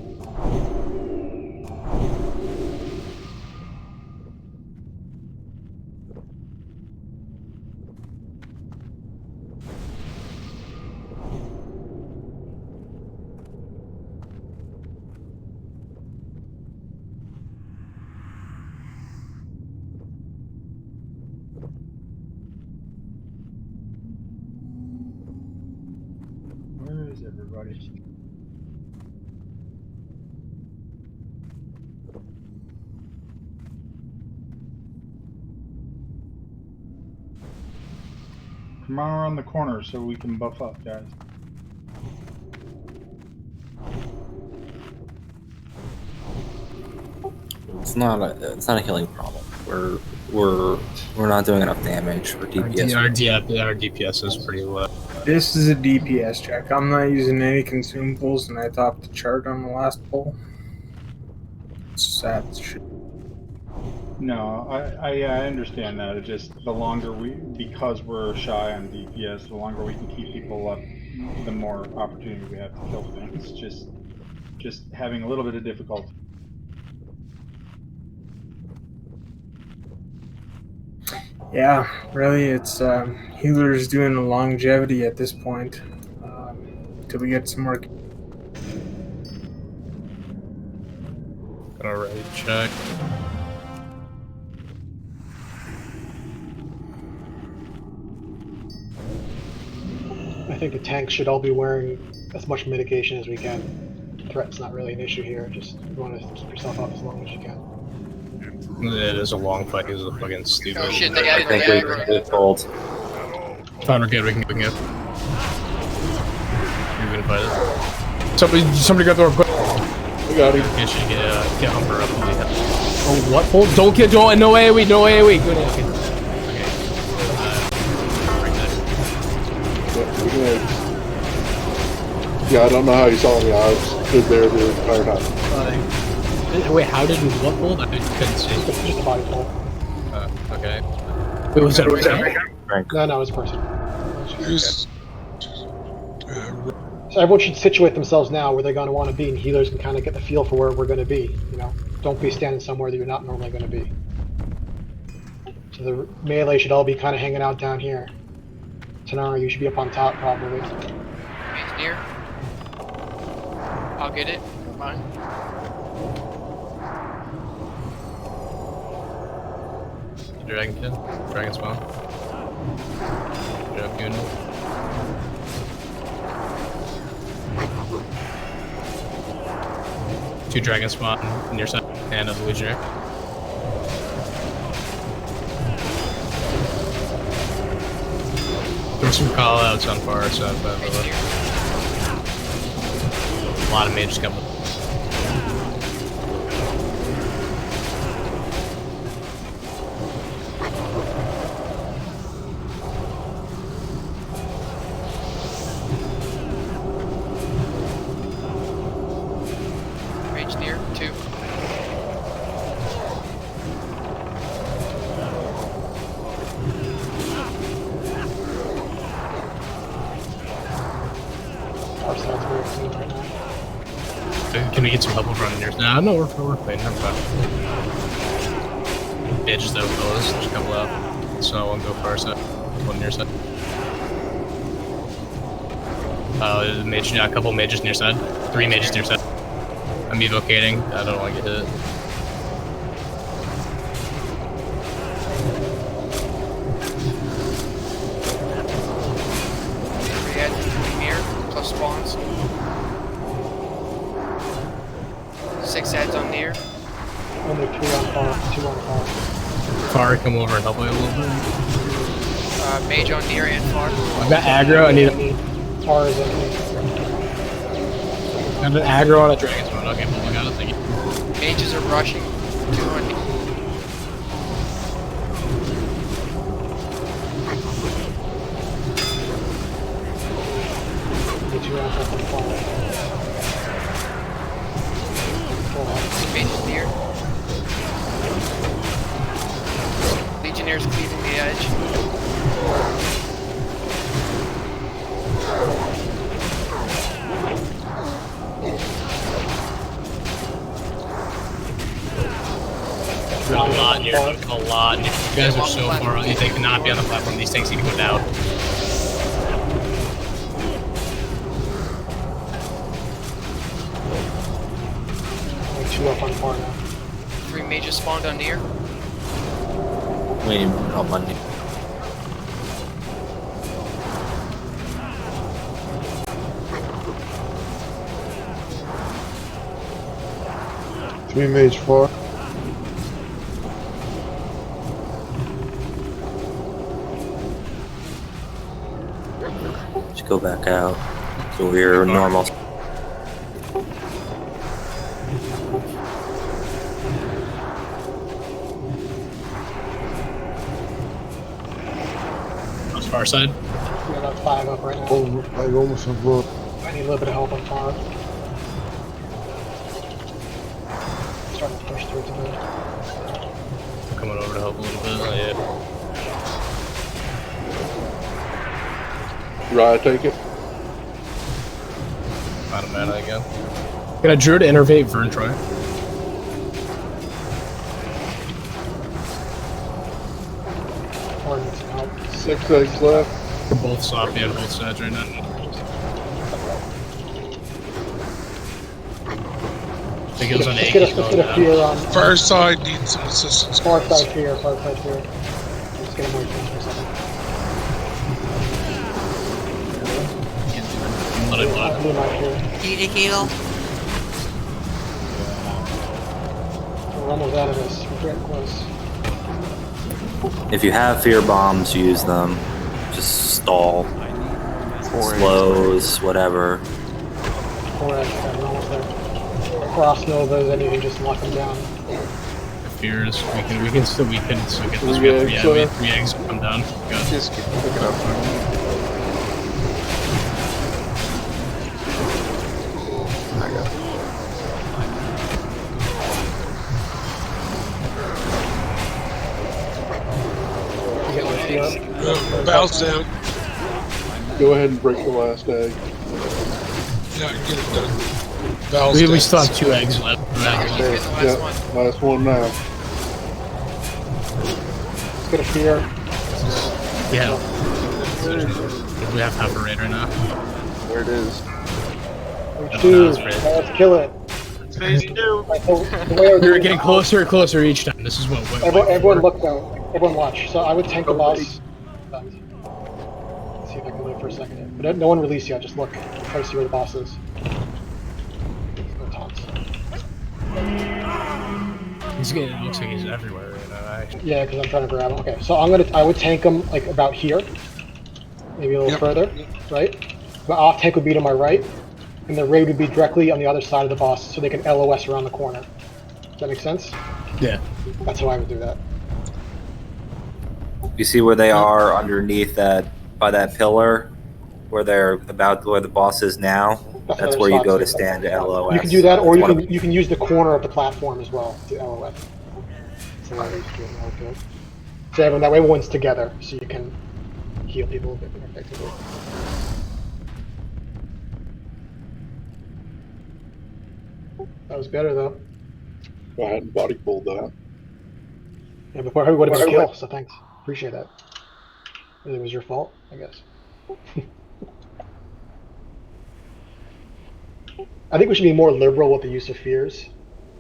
Where is everybody? Come on around the corner so we can buff up, guys. It's not a healing problem. We're not doing enough damage for DPS. Our DPS is pretty low. This is a DPS check. I'm not using any consumables, and I topped the chart on the last pull. It's sad shit. No, I understand that. It's just the longer because we're shy on DPS, the longer we can keep people up, the more opportunity we have to kill things. Just having a little bit of difficulty. Yeah, really, it's healers doing the longevity at this point. Till we get some more. Gonna ready check. I think the tanks should all be wearing as much mitigation as we can. Threat's not really an issue here. Just you want to keep yourself up as long as you can. It is a long fight. He's a fucking stupid. Oh shit, they got I think we're told. Fine, we're good. We can go. You're gonna fight it. Somebody grab the door quick. We got him. Get Humber up. Oh, what? Hold! Don't get. Don't. No AoE. No AoE. Good. Okay. Yeah, I don't know how you saw the odds. Because they're the entire time. Wait, how did we what hold? I couldn't see. Just a body pull. Okay. Wait, was that a No, it was a person. Who's, So everyone should situate themselves now where they're going to want to be, and healers can kind of get the feel for where we're going to be. You know, don't be standing somewhere that you're not normally going to be. So the melee should all be kind of hanging out down here. Tanara, you should be up on top probably. He's near. I'll get it. Fine. Dragon spawn. Good job, Goon. Two dragon spawn on your side and a legionary. There's some call outs on far side, by the way. A lot of mages coming. Mage near, 2. Our side's very clean right now. Can we get some help over on yours? Nah, no, we're fine. Never fine. Yeah, just those fellas. There's a couple out. So one go far side, one near side. Mage, yeah, a couple mages near side. 3 mages near side. I'm evocating. I don't want to get hit. Mirror plus spawns. 6 heads on near. Only 3 on far, 2 on far. Far, come over and help me a little bit. Mage on near and far. I've got aggro. I need a. Far is okay. I've got an aggro on a dragon's mode. Okay, well, I got it. Thank you. Mages are rushing. 2 on near. Mages near. Legionnaires cleaving the edge. A lot near. A lot near. You guys are so far out. They cannot be on the platform. These things need to go down. Only 2 up on far now. 3 mages spawned on near. Wait, up on you. Three mage far. Just go back out. So we're normal. Far side. We got about 5 up right now. Oh, I almost have lost. I need a little bit of help on far. Starting to push through to the. I'm coming over to help a little bit. Oh, yeah. Right, take it. Out of mana again. Got a druid to innervate Vern Troy. Far needs some help. 6 eggs left. We're both soft, yeah, both sides right now. I think it was on Let's 8. get a fear on. Far side needs some assistance. Far guys. side fear, far side fear. Let's get a more for a second. Let it block. Blue knight here. Need a heal. We're almost out of this. We're getting close. If you have fear bombs, use them. Just stall. 4 Slows, whatever. 4 eggs, we're almost there. Cross novas, anything, just lock them down. Fears. We can still get this. 3 We have eggs 3 eggs come down. Good. Just keep picking up. I got it. Val's down. Go ahead and break the last egg. Yeah, get it done. Val's We down. still have 2 eggs left. Okay, yeah, last one now. Let's get a fear. Yeah. We have half a raid right now. There it is. Let's kill it. Phase 2. Like, the way We're getting closer and closer each time. This is what. Everyone look though. Everyone watch. So I would tank the boss. Let's see if I can live for a second. But no one release yet. Just look. Try to see where the boss is. No taunts. He's getting. It looks like he's everywhere right now. Actually. Yeah, because I'm trying to grab him. Okay, so I would tank him like about here, maybe a little further, right? My off tank would be to my right, and the raid would be directly on the other side of the boss, so they can LOS around the corner. Does that make sense? Yeah. That's how I would do that. You see where they are underneath that, by that pillar, where where the boss is now. That's another where you spot, go too. to stand to LOS. You can do that, or That's you can use the corner of the platform as well to LOS. So I used to do it, and I would do it. So everyone, that way everyone's together, so you can heal people a bit more effectively. That was better though. I hadn't body pulled that. Yeah, before everybody would kill, so thanks. Appreciate that. It was your fault, I guess. I think we should be more liberal with the use of fears.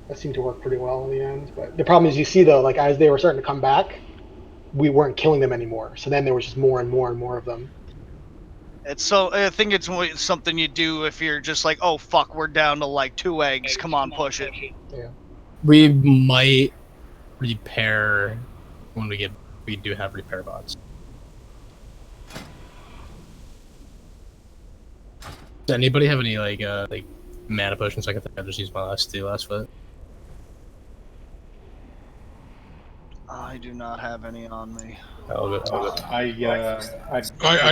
That seemed to work pretty well in the end. But the problem is, you see though, like as they were starting to come back, we weren't killing them anymore. So then there was just more and more and more of them. I think it's something you do if you're just like, oh fuck, we're down to like 2 eggs. Come on, push it. Yeah. We might repair when we get. We do have repair bots. Does anybody have any like mana potions? I can just use my last foot. I do not have any on me. I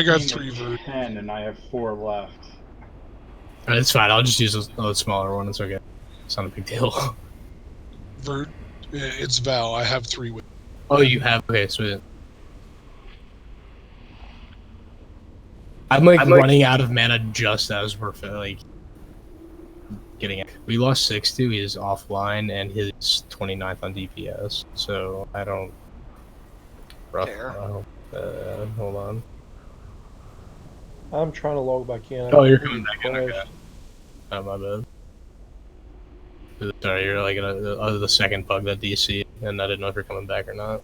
got 3 Vert. 10 and I have 4 left. It's fine. I'll just use a smaller one. It's okay. It's not a big deal. Vert, it's Val. I have 3 with. Oh, you have? Okay, sweet. I'm running out of mana just as we're like getting it. We lost 6-2. He is offline and his 29th on DPS. So I don't. Hold on. I'm trying to log back in. Oh, you're coming back in. Okay. Oh, my bad. Sorry, you're like the second bug that DC, and I didn't know if you're coming back or not.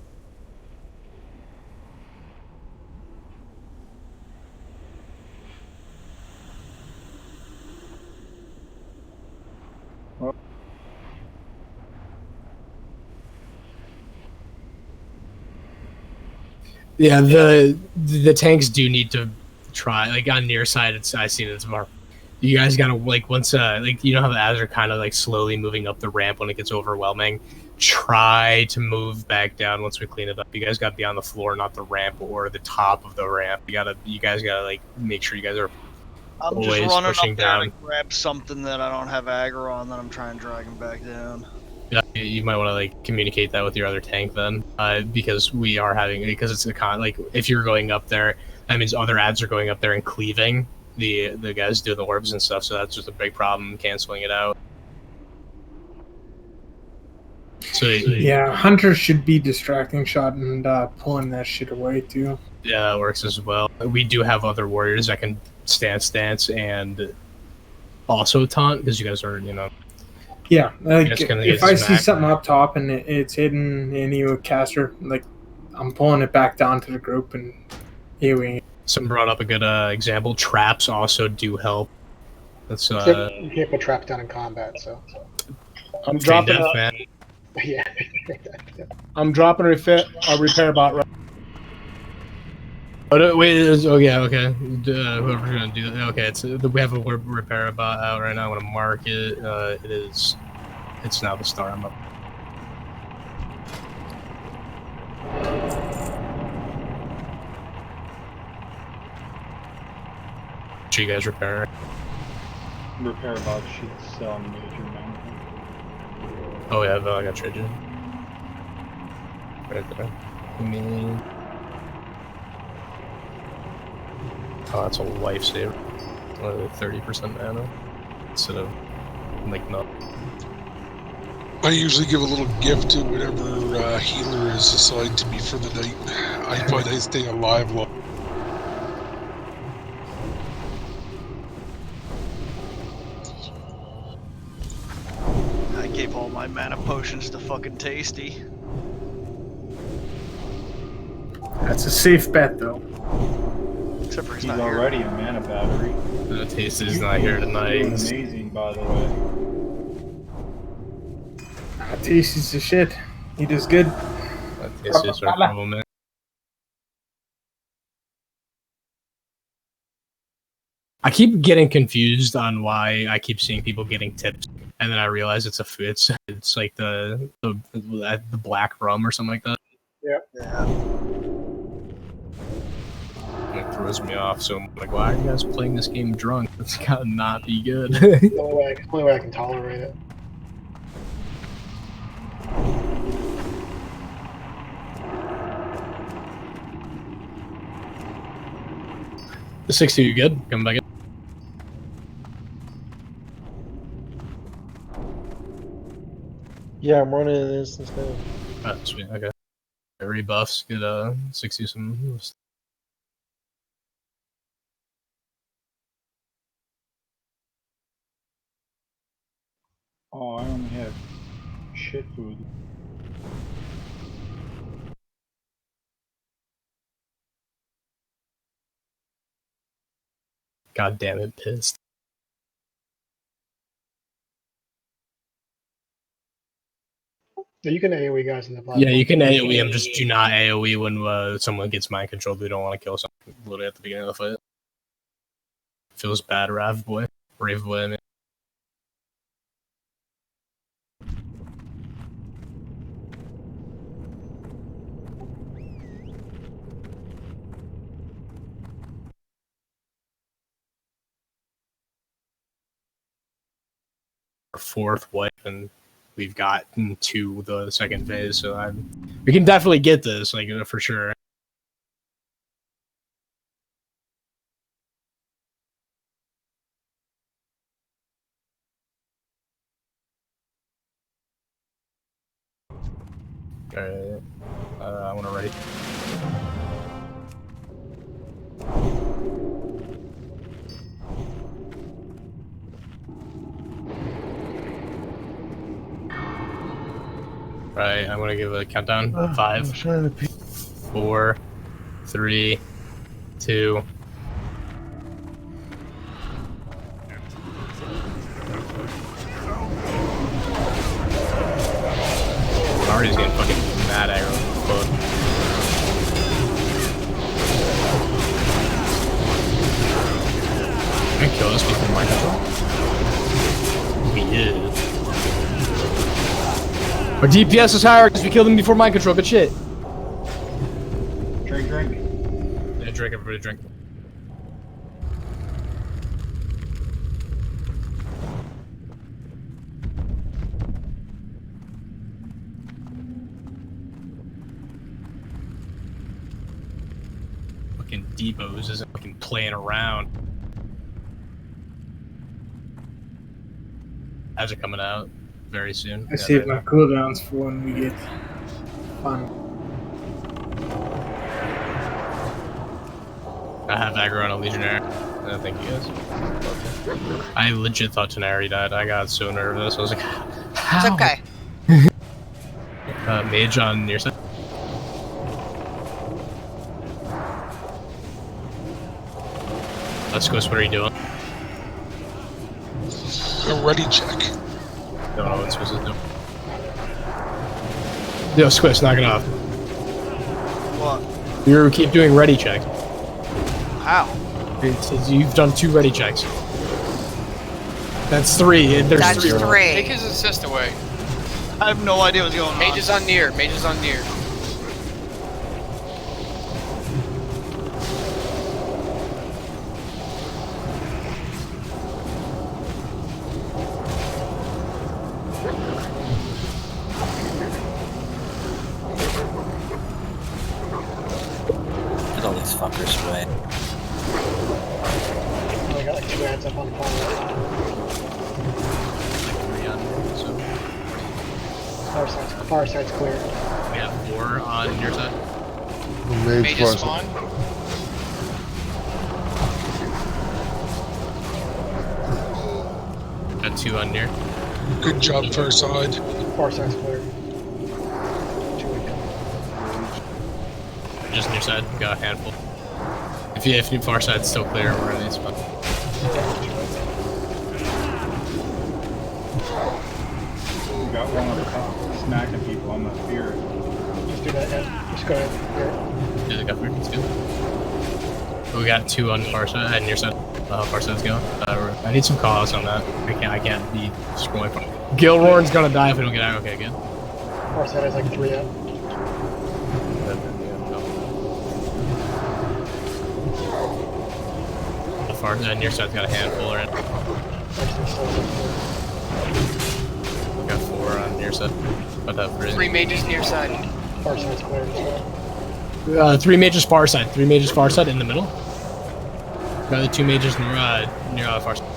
Yeah, the tanks do need to try. Like on near side, I seen it's more. You guys gotta like once like you know how the ads are kind of like slowly moving up the ramp when it gets overwhelming. Try to move back down once we clean it up. You guys gotta be on the floor, not the ramp or the top of the ramp. You guys gotta like make sure you guys are I'm always just running pushing up there down. to grab something that I don't have aggro on that I'm trying to drag him back down. Yeah, you might want to like communicate that with your other tank then, because we are because it's a like if you're going up there, that means other ads are going up there and cleaving the guys doing the orbs and stuff. So that's just a big problem canceling it out. So yeah, Hunter should be distracting shot and pulling that shit away too. Yeah, that works as well. We do have other warriors that can stance and also taunt because you guys are Yeah, like if I see smacked. something up top and it's hidden and you caster, like I'm pulling it back down to the group and here we. Someone brought up a good example. Traps also do help. That's you can't put traps down in combat, so. I'm dropping Yeah. I'm dropping a repair bot. Right. Oh wait, okay. Whoever's gonna do that. Okay, we have a repair bot out right now. I'm gonna mark it. It's now the star. I'm up. You guys repair. Repair bot should sell major mana. Oh yeah, I got trade you. Right there. Oh, that's a lifesaver. 30% mana instead of like not. I usually give a little gift to whatever healer is assigned to me for the night. I find I stay alive long. I gave all my mana potions to fucking Tasty. That's a safe bet though. Except for he's already a mana battery. The Tasty's not here tonight. Doing amazing, by the way. Tasty's the shit. He does good. Tasty's our problem, man. I keep getting confused on why I keep seeing people getting tips, and then I realize it's like the black rum or something like that. Yeah. It throws me off. So I'm like, why are you guys playing this game drunk? It's gotta not be good. The only way I can tolerate it. The 60, you good? Coming back in. Yeah, I'm running this instead. Oh, sweet. Okay. Rebuffs. Get 60 some. Oh, I only have shit food. God damn it, pissed. You can AoE guys in the platform. Yeah, you can AoE them, just do not AoE when someone gets mind controlled. We don't want to kill someone literally at the beginning of the fight. Feels bad, Rav boy. Brave boy, I mean. Our fourth wipe, and we've gotten to the second phase, so we can definitely get this, like, for sure. Alright, I want to ready. Right, I'm gonna give a countdown. 5, 4, 3, 2. Already's getting fucking mad aggro. Can I kill this before my control? We did. Our DPS is higher because we killed him before mind control. Good shit. Drink. Yeah, drink, everybody drink. Fucking Depos isn't fucking playing around. How's it coming out? Very soon. I save my cooldowns for when we get fun. I have aggro on a Legionnaire. Thank you guys. I legit thought Tenari died. I got so nervous. I was like, how? It's okay. Mage on your side. Let's go. What are you doing? A ready check. Don't know what Squish is doing. Yo, Squish, knock it off. What? You keep doing ready checks. How? You've done 2 ready checks. That's 3. There's 3. Take his assist away. I have no idea what's going on. Mage is on near. Mage is on near. Get all these fuckers away. I got like 2 ads up on the far right. 3 on, so. Far side's clear. We have 4 on your side. Mage Mage spawn. Got 2 on near. Good job, far side. Far side's clear. Just near side. Got a handful. If your far side's still clear, we're in this spot. We got one on the top smacking people on the spear. Just do that, Ed. Just go ahead. Yeah, they got 32. We got 2 on the far side and your side. how far side's going. I need some calls on that. I can't be scrolling. Gilroarn's gonna die if we don't get out. Okay, good. Far side has like 3 up. Far near side's got a handful already. Got 4 on near side. About that 3. 3 mages near side. Far side's clear as well. 3 mages far side. 3 mages far side in the middle. Got the 2 mages near far side.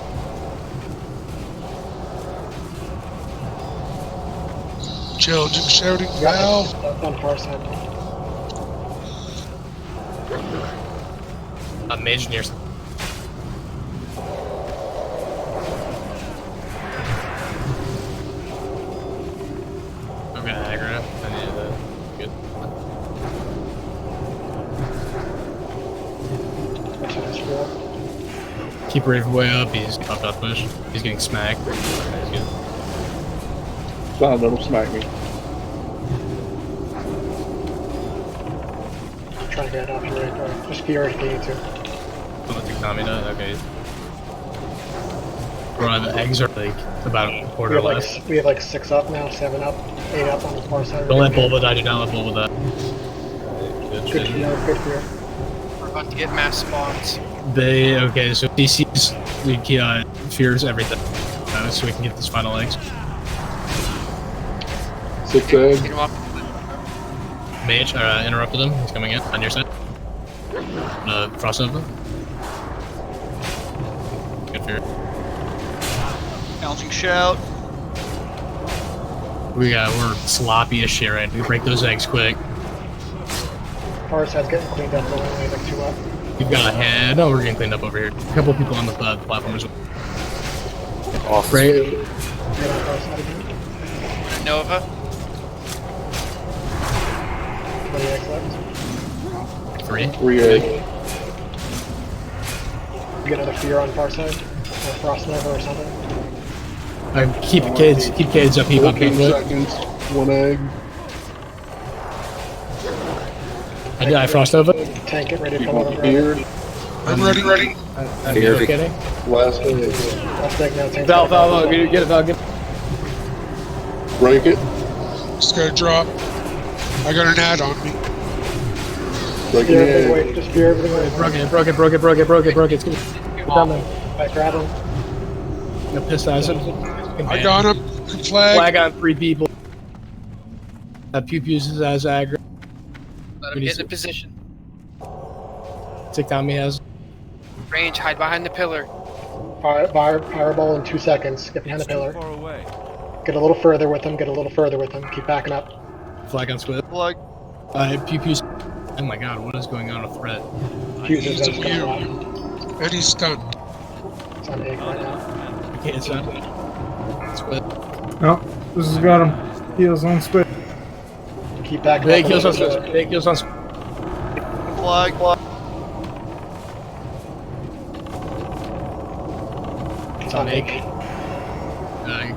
Challenging shouting Val. On far side. Mage near side. I'm gonna aggro. I need that. Good. Keep Raven way up. He's popped up push. He's getting smacked. He's good. Don't let him smack me. Trying to get it off your right, bro. Just fear if you need to. Don't take Tommy down. Okay. Bro, the eggs are like about a quarter left. We have like 6 up now, 7 up, 8 up on the far side. Don't let Bulba die. Do not let Bulba die. Good fear, good fear. We're about to get mass spawns. Okay, so DC's fears everything. So we can get this final eggs. 6 eggs. Mage, interrupted him. He's coming in on your side. Frost over. Good fear. Bouncing shout. We're sloppy as shit right now. We break those eggs quick. Far side's getting cleaned up, but only like 2 up. You've got a head. No, we're getting cleaned up over here. A couple of people on the platform as well. Off. Great. Get on far side again. Nova. 20 eggs left. 3. 3 eggs. You get another fear on far side? Or Frost Nova or something? Keep kids up, keep up. 14 seconds. 1 egg. I frost over. Tank it, ready to Keep come on over. the beard. I'm ready. You're kidding? Last egg. Last egg now, tank. Val, get it, Val, get it. Break it. Just gotta drop. I got an ad on me. Break Fear it everything in. away, just fear everything away. Broke it. It's gonna get down there. Alright, grab him. Gonna pistize him. I got him. Good flag. Flag on 3 people. Pew Pew's as aggro. Let him get in position. Tick Tommy has. Range, hide behind the pillar. Fireball in 2 seconds. Get behind the pillar. Get a little further with him. Keep backing up. Flag on Swift. Flag. Pew Pew's. Oh my god, what is going on with threat? Fuse is He's just coming immune. off. And he's stunned. It's on egg right now. Okay, it's not. Swift. No, this has got him. Heals on spit. Keep backing Big up. kills on Swift. Big kills on Swift. Flag. It's on egg.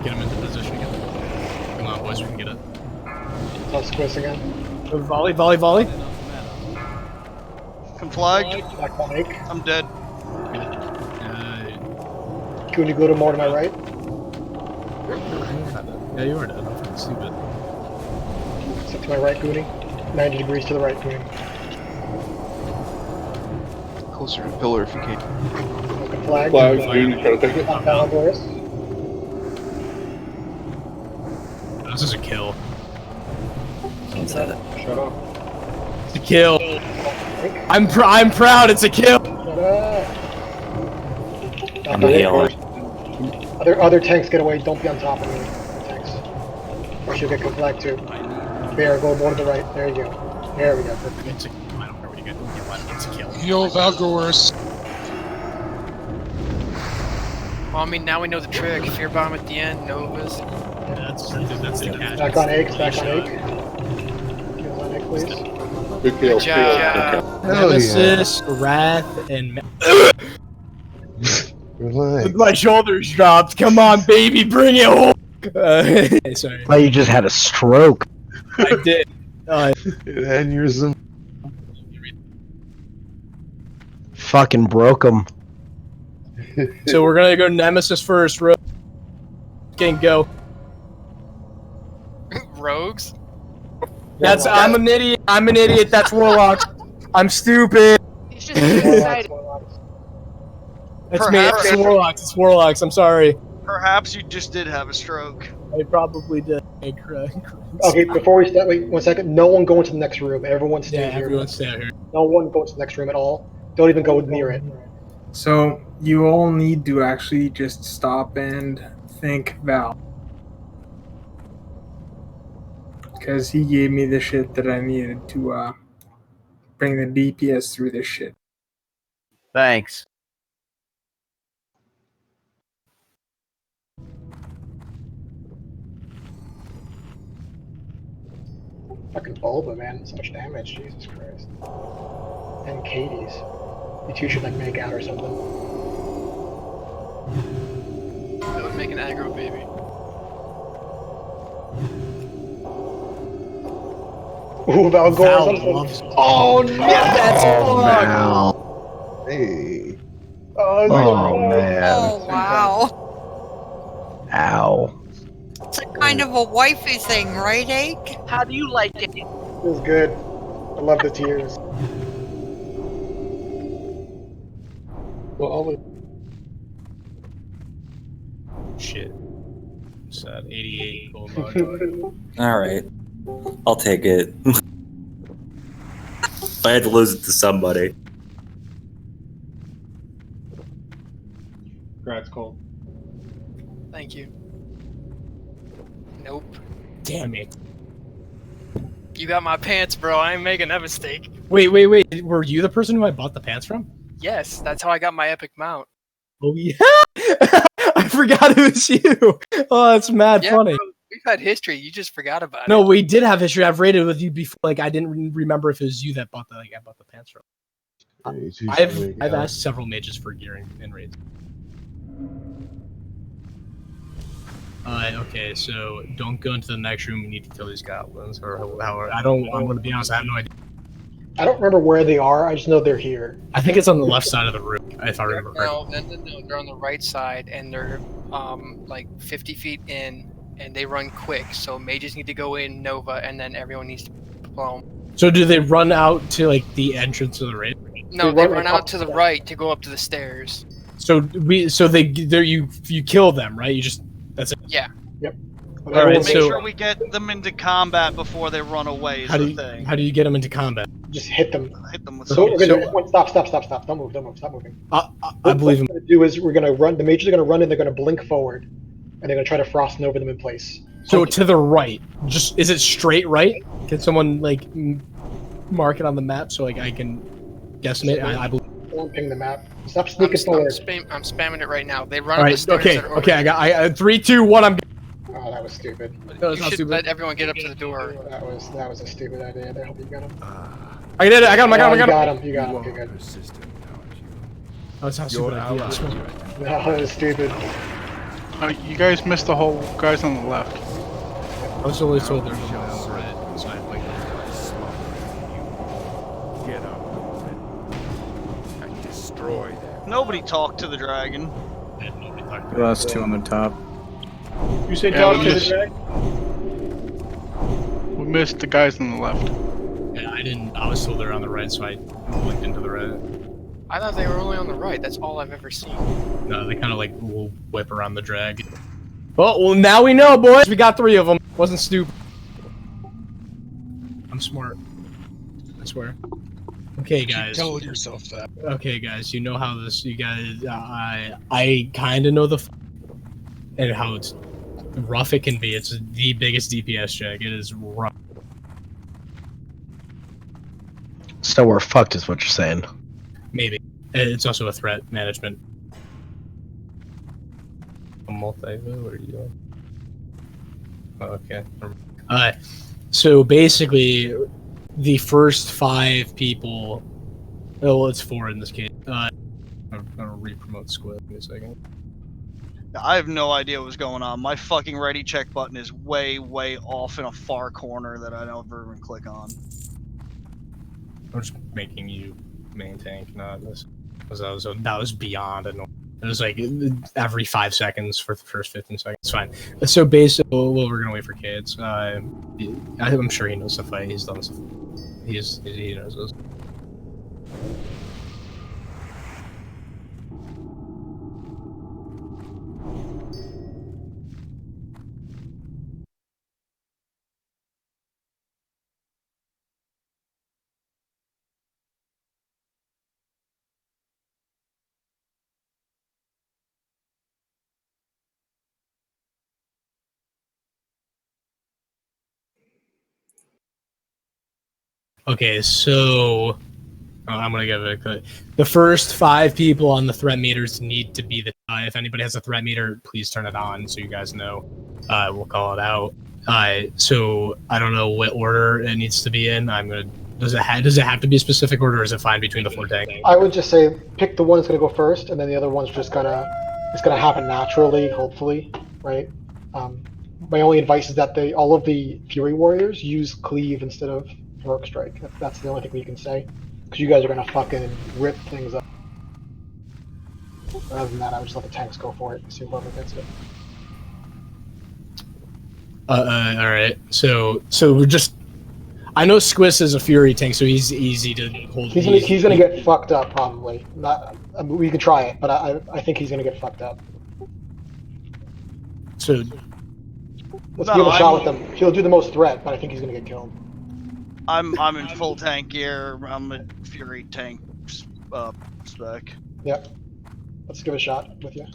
Get him into position again. Come on, boys, we can get it. It's on squiz again. Volley. Come flag. Back on egg. I'm dead. Can you go to more to my right? Yeah, you are dead. I'm fucking stupid. Sit to my right, Goonie. 90 degrees to the right, Goonie. Closer to the pillar if you can. Open flag. Flag. Dude, try to take it. Top down, Boris. This is a kill. Someone said it. Shut up. It's a kill. I'm proud. It's a kill. Shut up. I'm healing. Other tanks get away. Don't be on top of me. Tanks. Or she'll get flag too. Bear, go more to the right. There you go. There we go. Perfect. It's a kill. I don't care what you get. It's a kill. Heal Valgoris. Well, I mean, now we know the trick. Fear bomb at the end, Novas. That's the catch. Back on eggs. Back on egg. Heals on egg, please. Good kill. Good job. Nemesis, Wrath, and Relax. my shoulders dropped. Come on, baby, bring it home. Sorry, Well, you just had a stroke. I did. Aneurysm. Fucking broke him. So we're gonna go Nemesis first. Can go. Rogues? That's I'm an idiot. I'm an idiot. That's Warlocks. I'm stupid. He's just excited. It's me. It's Warlocks. It's Warlocks. I'm sorry. Perhaps you just did have a stroke. I probably did. Okay, before we start, wait 1 second. No one go into the next room. Everyone stay here. Everyone stay here. No one go into the next room at all. Don't even go near it. So you all need to actually just stop and thank Val. Because he gave me the shit that I needed to bring the DPS through this shit. Thanks. Fucking Bulba, man. So much damage. Jesus Christ. And Katie's. You two should like make out or something. That would make an aggro baby. Ooh, Val loves. Oh no! That's Val. Hey. Oh man. Oh, wow. Ow. It's a kind of a wifey thing, right, Ake? How do you like it? Feels good. I love the tears. Well, Shit. Sad. 88 gold bar. Alright. I'll take it. I had to lose it to somebody. Congrats, Cole. Thank you. Nope. Damn it. You got my pants, bro. I ain't making that mistake. Wait. Were you the person who I bought the pants from? Yes, that's how I got my epic mount. Oh yeah. I forgot it was you. Oh, that's mad funny. Bro, we've had history. You just forgot about it. No, we did have history. I've raided with you before. Like I didn't remember if it was you that bought the I bought the pants from. I've asked several mages for gearing in raids. Okay, so don't go into the next room. We need to kill these goblins, or however. I'm going to be honest. I have no idea. I don't remember where they are. I just know they're here. I think it's on the left side of the room, if I remember correctly. No, they're on the right side, and they're like 50 feet in, and they run quick. So mages need to go in Nova, and then everyone needs to plumb. So do they run out to like the entrance of the raid? No, they run out to the right to go up to the stairs. So you kill them, right? You just that's it. Yeah. Yep. All right. Make So sure we get them into combat before they run away. Is how do the you thing. how do you get them into combat? Just hit them. Hit them with So something. we're gonna stop. Don't move. Stop moving. I believe him. What we're gonna do is we're gonna run. The mages are gonna run and they're gonna blink forward, and they're gonna try to frost Nova them in place. So to the right. Just is it straight right? Can someone like mark it on the map so like I can guesstimate? I believe. Don't ping the map. Stop sneaking forward. I'm spamming it right now. They run All up right. the stairs. Okay. that are Okay. I 3, 2, 1. I'm. Oh, that was stupid. No, You should let everyone get up to the door. That was a stupid idea. I hope you got him. I did it. I got him. I got him. You got him. Okay, good. Oh, it's not a stupid idea. I swear. No, that was stupid. You guys missed the whole guys on the left. I was always told they're going on the right side. Like, Get up and destroy them. Nobody talked to the dragon. nobody talked The last two on the top. You say Yeah, talk we to the missed- dragon? We missed the guys on the left. yeah, I didn't. I was told they're on the right, so I blinked into the right. I thought they were only on the right. That's all I've ever seen. No, they kind of like will whip around the drag. Well, now we know, boys. We got 3 of them. Wasn't stupid. I'm smart. I swear. Okay, guys. Keep telling yourself that. Okay, guys. You know how this. You guys. I kind of know the. And how it's rough it can be. It's the biggest DPS check. It is rough. So we're fucked, is what you're saying. Maybe. It's also a threat management. A multi. What are you doing? Oh, okay. So basically, the first 5 people. Oh, well, it's 4 in this case. I'm gonna re-promote Squid in a second. I have no idea what's going on. My fucking ready check button is way off in a far corner that I never even click on. I'm just making you main tank, not this. Because that was beyond annoying. It was like every 5 seconds for the first 15 seconds. It's fine. So basically, well, we're gonna wait for kids. I'm sure he knows the fight. He's done stuff. He knows this. Okay, so I'm gonna give it a cut. The first 5 people on the threat meters need to be the. If anybody has a threat meter, please turn it on so you guys know. We'll call it out. So I don't know what order it needs to be in. I'm gonna. Does it have to be a specific order, or is it fine between the 4 tanks? I would just say pick the one that's gonna go first, and then the other one's just gonna happen naturally, hopefully, right? My only advice is that all of the Fury Warriors use Cleave instead of Heroic Strike. That's the only thing we can say, because you guys are gonna fucking rip things up. Other than that, I would just let the tanks go for it and see whoever gets it. All right. So we're just. I know Squiss is a Fury tank, so he's easy to hold. He's gonna get fucked up probably. I mean, we can try it, but I think he's gonna get fucked up. So let's give a shot with him. He'll do the most threat, but I think he's gonna get killed. I'm in full tank gear. I'm a Fury tank spec. Yep. Let's give it a shot with you.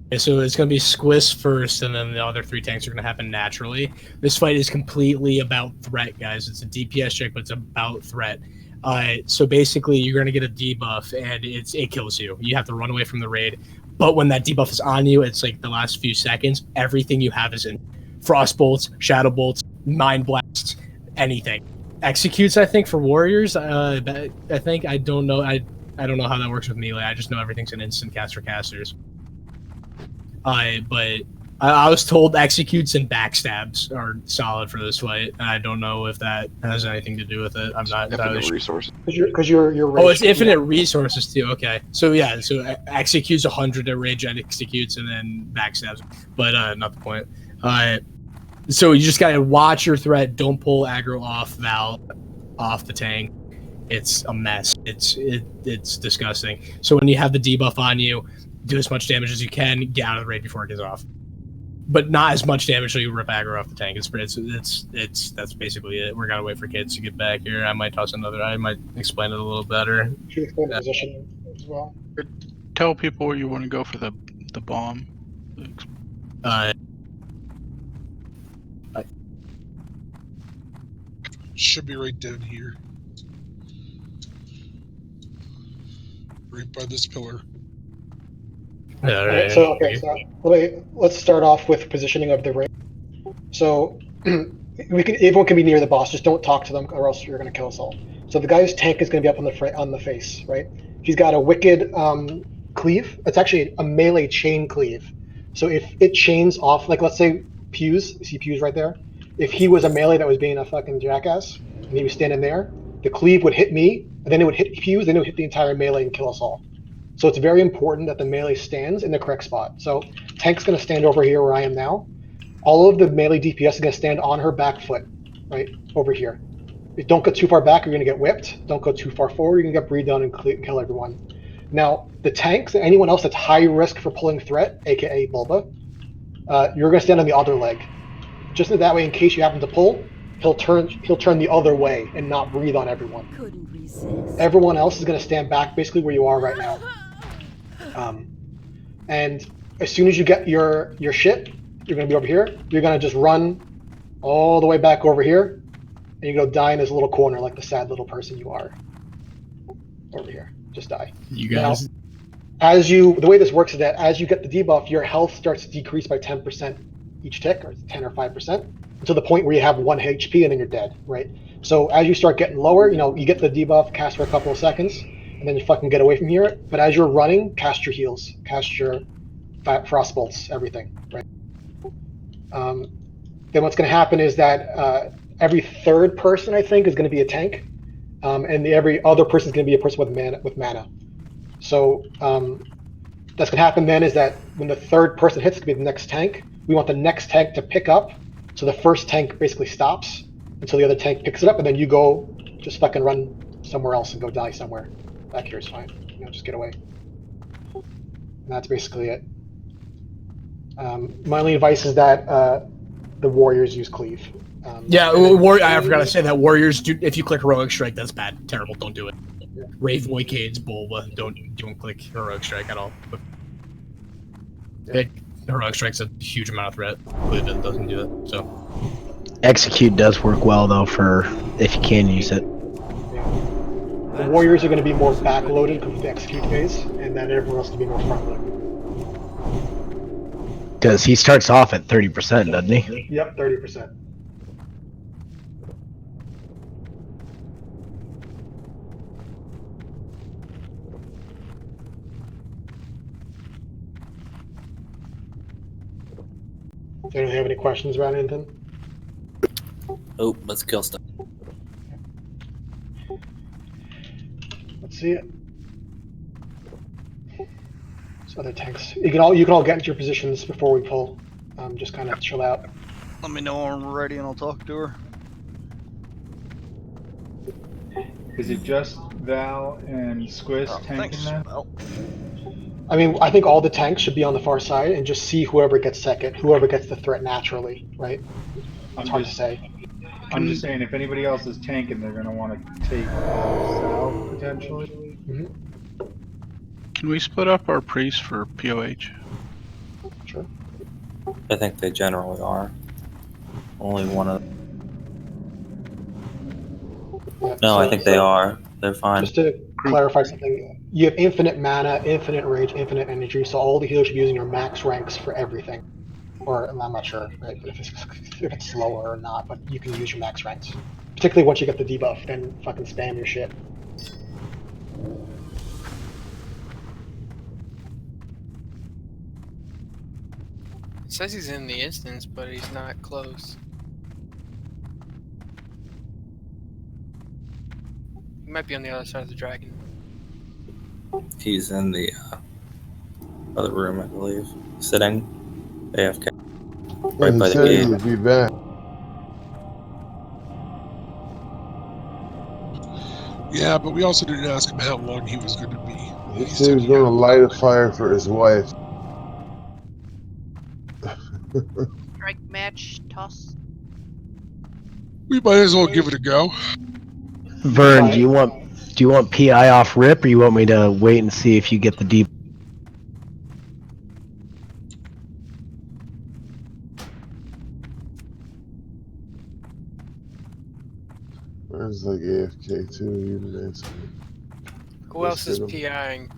Okay, so it's going to be Squiss first, and then the other 3 tanks are going to happen naturally. This fight is completely about threat, guys. It's a DPS check, but it's about threat. So basically, you're going to get a debuff, and it kills you. You have to run away from the raid. But when that debuff is on you, it's like the last few seconds. Everything you have is in Frost Bolts, Shadow Bolts, Mind Blasts, anything. Executes, I think, for Warriors. I think I don't know. I don't know how that works with melee. I just know everything's an instant cast for casters. But I was told executes and backstabs are solid for this fight. And I don't know if that has anything to do with it. I'm not infinite resources. Because you're oh, it's infinite resources too. Okay, so yeah, so executes 100 at rage and executes, and then backstabs. But not the point. So you just gotta watch your threat. Don't pull aggro off Val, off the tank. It's a mess. It's disgusting. So when you have the debuff on you, do as much damage as you can. Get out of the raid before it gets off, but not as much damage so you rip aggro off the tank. It's that's basically it. We're gonna wait for kids to get back here. I might toss another. I might explain it a little better. Should explain the position as well. Tell people where you want to go for the bomb. Should be right down here. Right by this pillar. Yeah, right, so let's start off with positioning of the raid. So everyone can be near the boss. Just don't talk to them, or else you're going to kill us all. So the guy's tank is going to be up on the face, right? He's got a wicked cleave. It's actually a melee chain cleave. So if it chains off, like let's say Pews, you see Pews right there. If he was a melee that was being a fucking jackass and he was standing there, the cleave would hit me, and then it would hit Pews, then it would hit the entire melee and kill us all. So it's very important that the melee stands in the correct spot. So tank's going to stand over here where I am now. All of the melee DPS is going to stand on her back foot, right over here. Don't go too far back, you're going to get whipped. Don't go too far forward, you're going to get breathed on and kill everyone. Now, the tanks and anyone else that's high risk for pulling threat, aka Bulba, you're going to stand on the other leg. Just in that way, in case you happen to pull, he'll turn the other way and not breathe on everyone. Everyone else is going to stand back basically where you are right now. And as soon as you get your shit, you're going to be over here. You're going to just run all the way back over here, and you go die in this little corner like the sad little person you are. Over here, just die. You guys. Now, the way this works is that as you get the debuff, your health starts to decrease by 10% each tick, or 10 or 5%, until the point where you have 1 HP and then you're dead, right? So as you start getting lower, you get the debuff, cast for a couple of seconds, and then you fucking get away from here. But as you're running, cast your heals, cast your frost bolts, everything, right? Then what's going to happen is that every third person, I think, is going to be a tank, and every other person is going to be a person with mana. So that's gonna happen then is that when the third person hits, it's gonna be the next tank. We want the next tank to pick up, so the first tank basically stops until the other tank picks it up, and then you go just fucking run somewhere else and go die somewhere. Back here is fine. Just get away. And that's basically it. My only advice is that the warriors use cleave. I forgot to say that warriors do. If you click heroic strike, that's bad, terrible. Don't do it. Yeah. Wraith, Voidcades, Bulba, don't click heroic strike at all. Heroic strike's a huge amount of threat. Cleave doesn't do that. So Execute does work well though for if you can use it. The warriors are going to be more backloaded with the execute phase, and then everyone else to be more front loaded. Because he starts off at 30%, doesn't he? Yep, 30%. Does anyone have any questions about anything? Oh, let's kill stuff. Let's see it. So other tanks. You can all get into your positions before we pull. Just kind of chill out. Let me know when we're ready and I'll talk to her. Is it just Val and Squiz tanking that? Val. I mean, I think all the tanks should be on the far side and just see whoever gets second, whoever gets the threat naturally, right? It's hard to say. I'm just saying, if anybody else is tanking, they're going to want to take Sal, potentially. Mm-hmm. Can we split up our priests for POH? Sure. I think they generally are. Only one of. Yeah, No, I think they are. They're fine. Just to clarify something, you have infinite mana, infinite rage, infinite energy, so all the healers should be using your max ranks for everything. Or, I'm not sure, right, if it's slower or not, but you can use your max ranks. Particularly once you get the debuff, then fucking spam your shit. It says he's in the instance, but he's not close. He might be on the other side of the dragon. He's in the other room, I believe. Sitting. AFK. Right by the said he gate. would be back. Yeah, but we also didn't ask him how long he was going to be. He said he was going to light a fire for his wife. Strike match toss. We might as well give it a go. Vern, do you want PI off rip, or you want me to wait and see if you get the deep? Where's like AFK too? Even answer. Who else is PIing?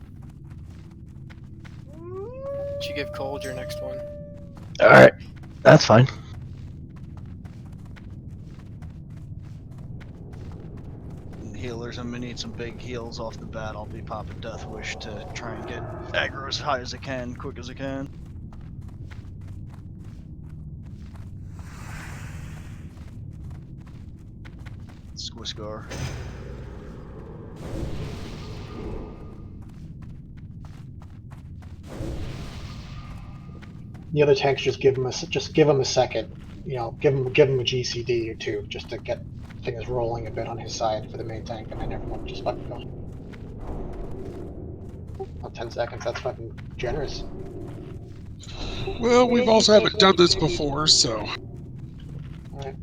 Should give Cold your next one. Alright, that's fine. Healers, I'm gonna need some big heals off the bat. I'll be popping Death Wish to try and get aggro as high as I can, quick as I can. Squiscar. The other tanks just give him a second. Give him a GCD or two just to get things rolling a bit on his side for the main tank, and then everyone just fucking goes. Oh, 10 seconds. That's fucking generous. Well, we've also haven't done this before, so. All right.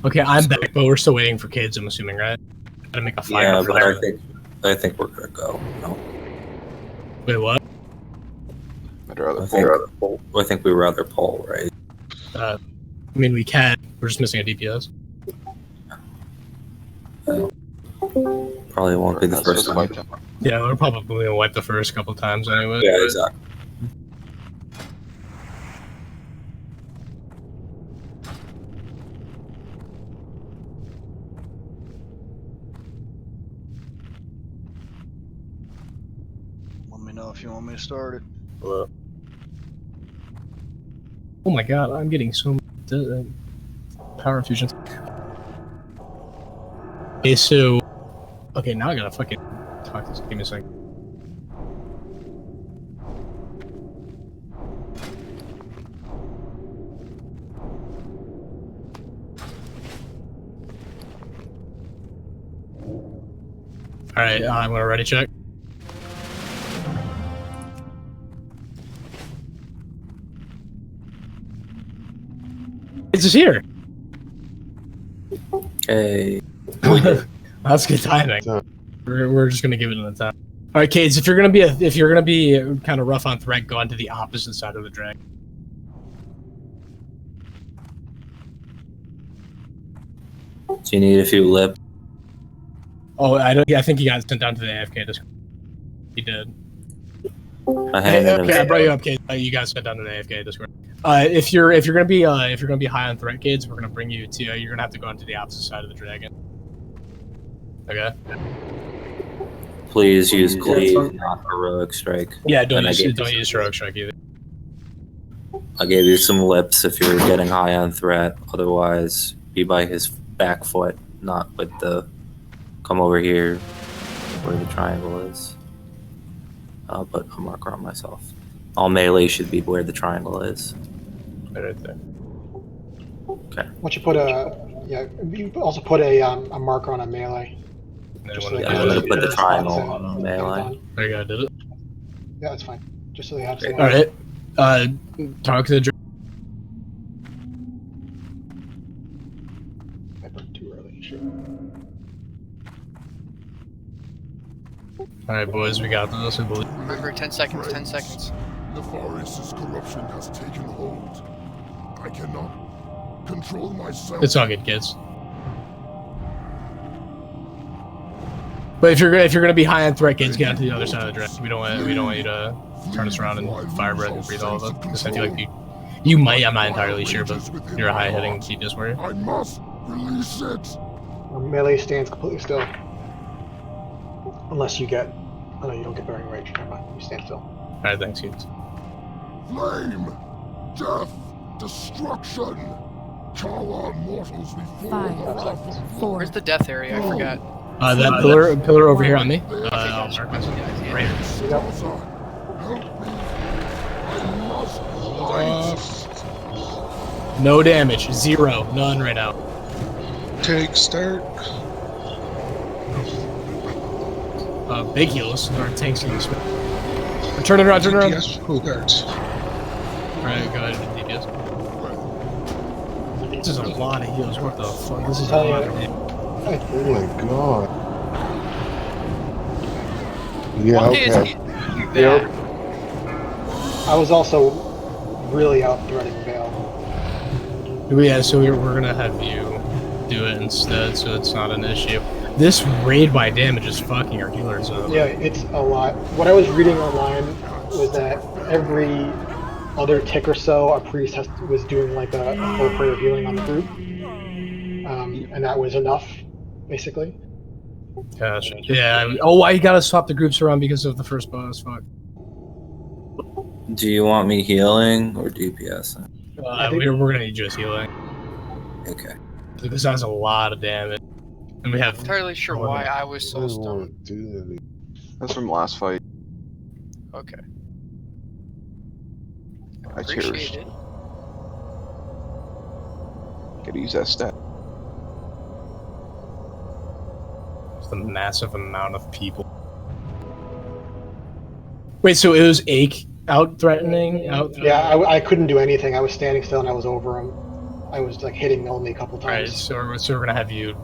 Okay, I'm back, but we're still waiting for kids. I'm assuming, right? Gotta make a fire. Yeah, for but there. I think we're gonna go. No. Wait, what? I think we rather pull, right? I mean, we can. We're just missing a DPS. Probably won't be the first time. Yeah, we're probably gonna wipe the first couple times anyway. Yeah, exactly. Let me know if you want me to start it. Hello. Oh my god, I'm getting so much power infusions. Okay, so Okay, now I gotta fucking talk to this. Give me a second. Alright, I'm gonna ready check. It's just here. Hey. That's good timing. We're just gonna give it an time. All right, Cades, if you're gonna be kind of rough on threat, go onto the opposite side of the drag. Do you need a few lip? Oh, I don't. Yeah, I think he got sent down to the AFK Discord. He did. Okay, I brought you up, Cades. You got sent down to the AFK Discord. If you're gonna be high on threat, Cades, we're gonna bring you to. You're gonna have to go onto the opposite side of the dragon. Okay. Please use cleave, not heroic strike. Yeah, don't use heroic strike either. I gave you some lips if you're getting high on threat. Otherwise, be by his back foot, not with the. Come over here, where the triangle is. I'll put a marker on myself. All melee should be where the triangle is. Right there. Okay. Once you put you also put a marker on a melee. I'm gonna put the triangle on melee. There you go, did it? Yeah, that's fine. Just so they have some. All right. Talk to the. I burned too early. Sure. All right, boys, we got this. I believe. Remember, 10 seconds. 10 seconds. Nefarious' corruption has taken hold. I cannot control myself. It's all good, kids. But if you're gonna be high on threat, kids, get onto the other side of the dress. We don't want you to turn us around and fire breath and breathe all of it. Because I feel like you might. I'm not entirely sure, but you're a high hitting DPS warrior. I must release it. Melee stands completely still, unless you get. Oh no, you don't get bearing rage. Never mind. You stand still. All right, thanks, kids. Flame, death, destruction. Call on mortals before 5, 4. Where's the death area? I forgot. That pillar over here on me. I'll mark myself. Right here. No damage. 0. None right now. Tank start. Big heals. Our tanks can be spent. Turn it around, turn it around. DPS. Alright, go ahead and DPS. This is a lot of heals. What the fuck? This is a lot of heals. Oh my god. Yeah, okay. Yep. I was also really out threading Veil. Yeah, so we're gonna have you do it instead, so it's not an issue. This raid by damage is fucking our healers up. Yeah, it's a lot. What I was reading online was that every other tick or so, a priest was doing like a whole prayer of healing on the group, and that was enough, basically. Gosh. Yeah. Oh, why you gotta swap the groups around because of the first boss? Fuck. Do you want me healing or DPS? We're gonna need just healing. Okay. This has a lot of damage, and we have. I'm entirely sure why I was so stunned. That's from last fight. Okay. I Appreciate cherished. it. Gotta use that stat. The massive amount of people. Wait, so it was Ake out threatening? Yeah, I couldn't do anything. I was standing still and I was over him. I was like hitting only a couple times. Alright, so we're gonna have you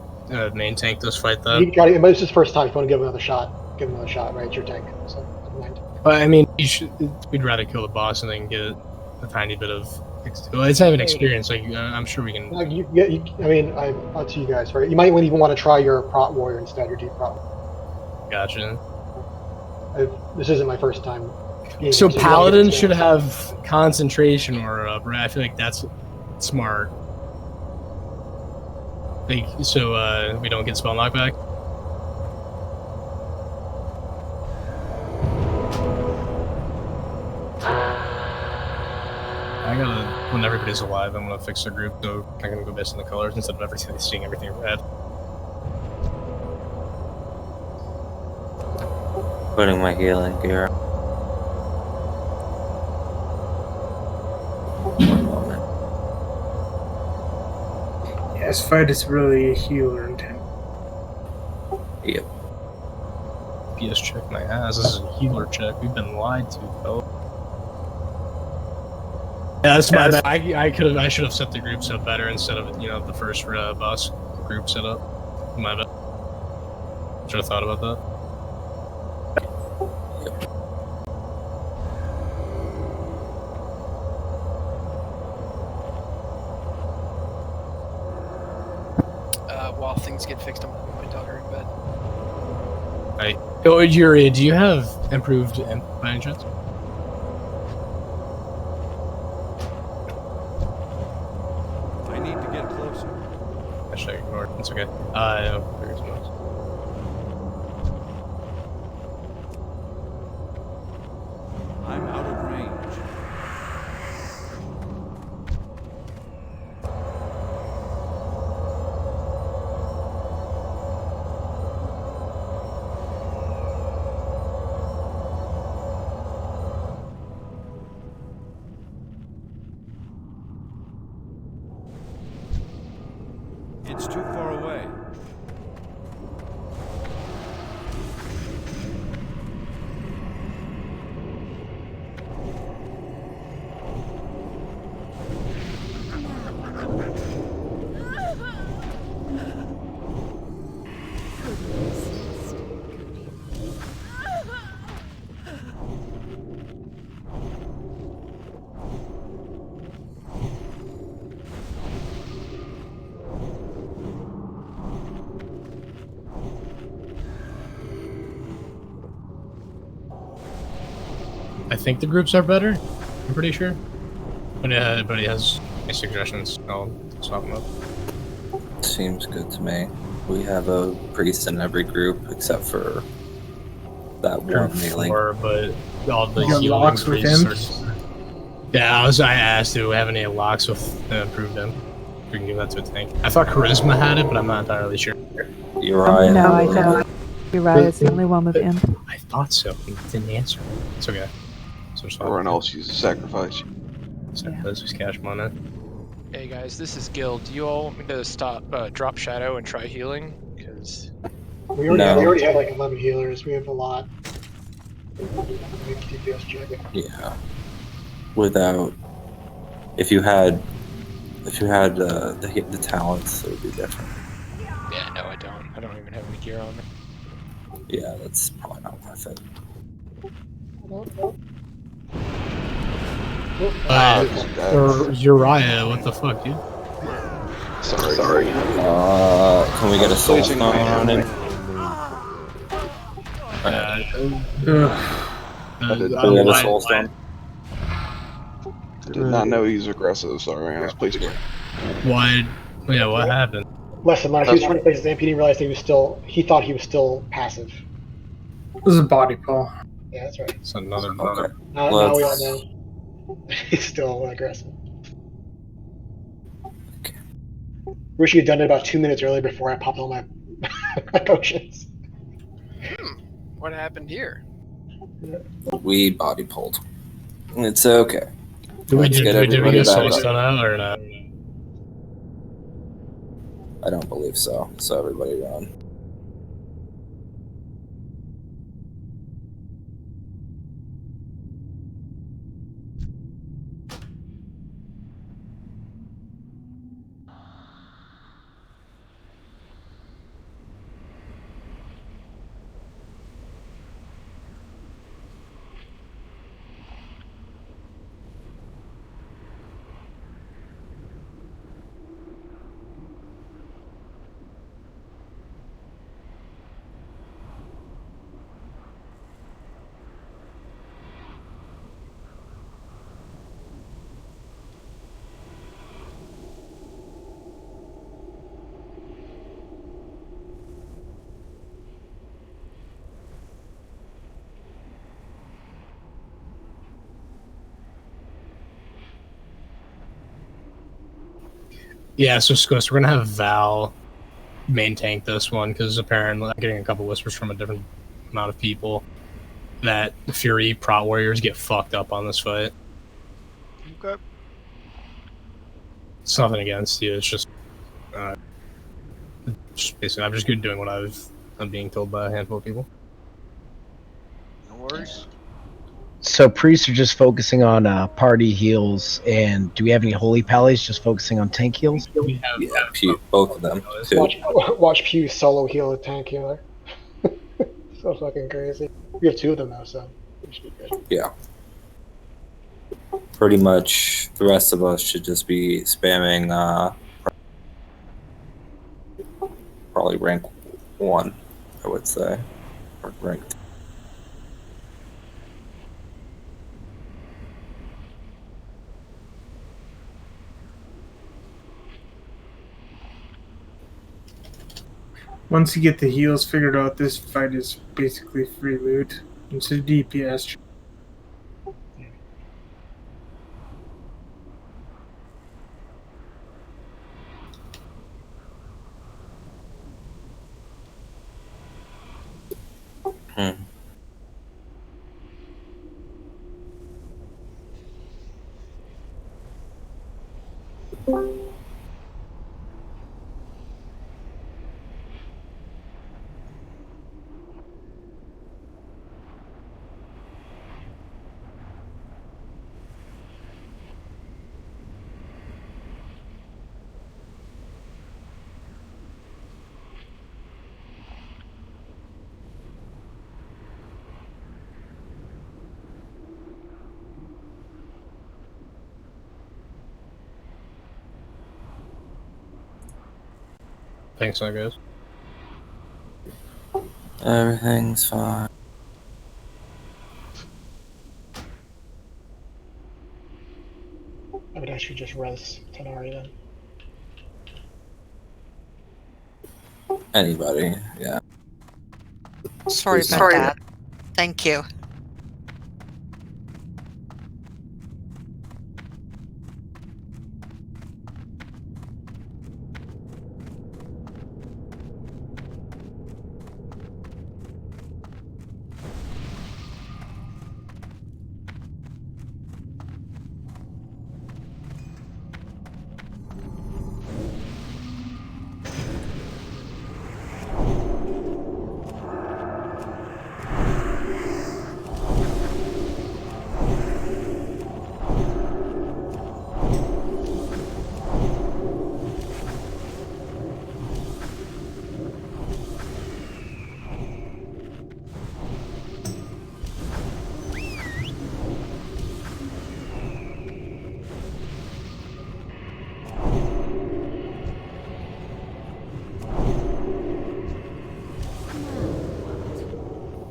main tank this fight then? You got it, but it's his first time. If you want to give him another shot, give him another shot, right? It's your tank, so never mind. But I mean, we'd rather kill the boss and then get a tiny bit of. Well, it's not even experience. Like I'm sure we can. I mean, up to you guys, right? You might even want to try your prot warrior instead, your deep prot. Gotcha. This isn't my first time. So paladin should have concentration aura up, right? I feel like that's smart. Like, so we don't get spell knockback. When everybody's alive, I'm gonna fix the group, so I'm gonna go based on the colors instead of seeing everything red. Putting my healing gear. One moment. Yeah, this fight is really healer intent. Yep. PS check my ass. This is a healer check. We've been lied to, though. Yeah, that's my bad. I should have set the group up better instead of the first boss group setup. My bad. Should have thought about that. While things get fixed, I'm putting my daughter in bed. Right. Oh, Yuri, do you have improved imp by any chance? I need to get closer. Actually, I ignored. It's okay. There's no. I'm out of range. It's too far away. I think the groups are better. I'm pretty sure. But anybody has any suggestions, I'll swap them up. Seems good to me. We have a priest in every group except for that one melee. But all the You got healing locks with priests are... Yeah, I asked, do we have any locks with improved imp? We can give that to a tank. I thought Charisma had it, but I'm not entirely sure. Uriah. No, I don't. Uriah's the only one with imp. I thought so. He didn't answer. It's okay. So Everyone else uses sacrifice. Sacrifice with cash money. Hey guys, this is Gil. Do you all want me to stop, drop Shadow and try healing? Because We already have like 11 healers. We have a lot. Make DPS check. Yeah. Without, if you had the talents, it would be different. yeah, no, I don't. I don't even have any gear on me. Yeah, that's probably not worth it. Uriah, what the fuck, dude? Sorry. Can we get a soul stone on him? Can we get a soul stone? I did not know he's aggressive. Sorry, I was placing it. Why? Yeah, what happened? Listen, when he was trying to place his amp, he didn't realize he thought he was still passive. This is a body pull. Yeah, that's right. It's another. Okay. Now we all know. He's still aggressive. Okay. Wish you had done it about 2 minutes earlier before I popped all my, my potions. What happened here? We body pulled. It's okay. Did we get soul back stone up. out or not? I don't believe so. So everybody run. Yeah, so we're gonna have Val main tank this one because apparently I'm getting a couple whispers from a different amount of people. that the Fury Prot Warriors get fucked up on this fight. Okay. It's nothing against you. It's just basically I'm just good doing what I'm being told by a handful of people. No worries. So priests are just focusing on party heals, and do we have any holy pallies just focusing on tank heals? We have both of them. Too. Watch Pew solo heal a tank healer. So fucking crazy. We have 2 of them though, so we should be good. Yeah. Pretty much the rest of us should just be spamming probably rank 1, I would say. Or rank 2. Once you get the heals figured out, this fight is basically free loot. It's a DPS. Thanks, I guess. Everything's fine. I would actually just res Tenari then. Anybody, yeah. Sorry about that. Thank you.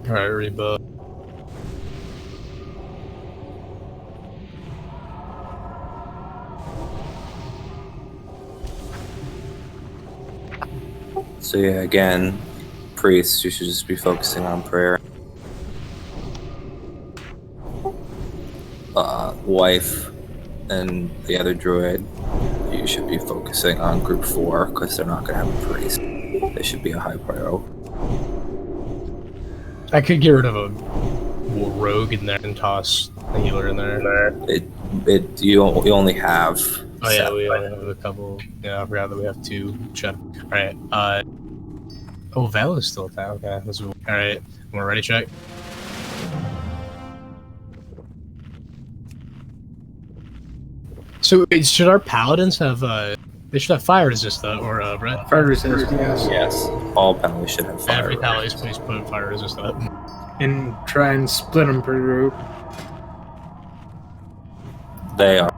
Alright, Reba. So yeah, again, priests, you should just be focusing on prayer. Wife and the other druid, you should be focusing on group 4 because they're not going to have a priest. They should be a high priority. I could get rid of a rogue in there and toss a healer in there. You only have. Oh yeah, we only have a couple. Yeah, I forgot that we have 2. Check. All right. Oh, Val is still at that. Okay. All right. We're ready. Check. So should our paladins have? They should have fire resist though, or red. Fire resist, yes. Yes. All pallies should have fire. Every pallies, please put fire resist up. And try and split them per group. They are.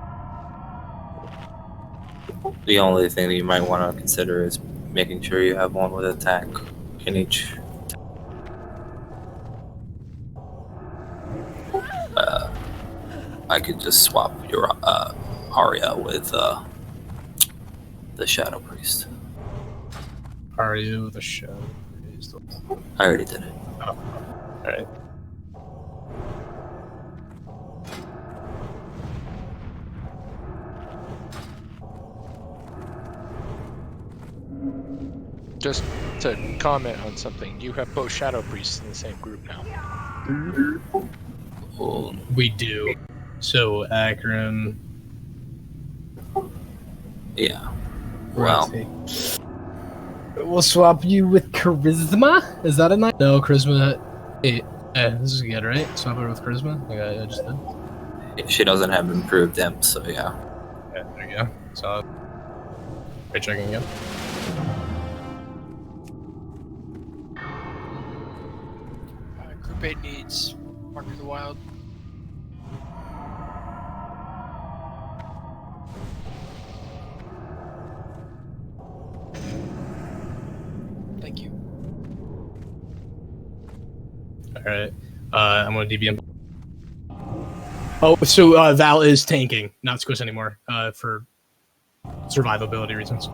The only thing that you might want to consider is making sure you have one with a tank in each. I could just swap your Arya with the Shadow Priest. Arya with the Shadow Priest. I already did it. Oh, alright. Just to comment on something, you have both Shadow Priests in the same group now. We do. So Akron. Yeah. Wow. We'll swap you with charisma. Is that a nice? No, charisma. Hey, this is good, right? Swap her with charisma. Like I just did. She doesn't have improved imp, so yeah. Yeah, there you go. So, right, checking again. Group 8 needs Mark of the Wild. Thank you. Alright. I'm gonna DBM. Oh, so Val is tanking, not Squish anymore, for survivability reasons.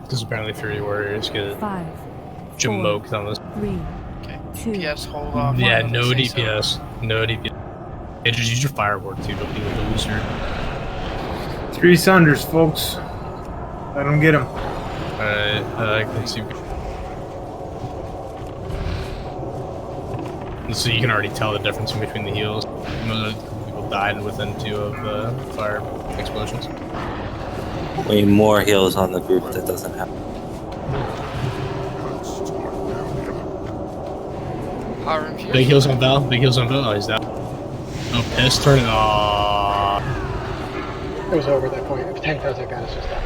Because apparently Fury Warriors get jamoked on this. 3, okay. 2, DPS hold off. Yeah, no DPS. No DPS. Hey, just use your firework too, don't be a loser. 3 Sunders, folks. Let them get him. Alright, I can see. So you can already tell the difference between the heals. Most people died within 2 of the fire explosions. We need more heals on the group that doesn't have. Power infused. Big heals on Val. Big heals on Val. Oh, he's down. Oh, piss. Turn it off. It was over at that point. If tank does that, guy, it's just done.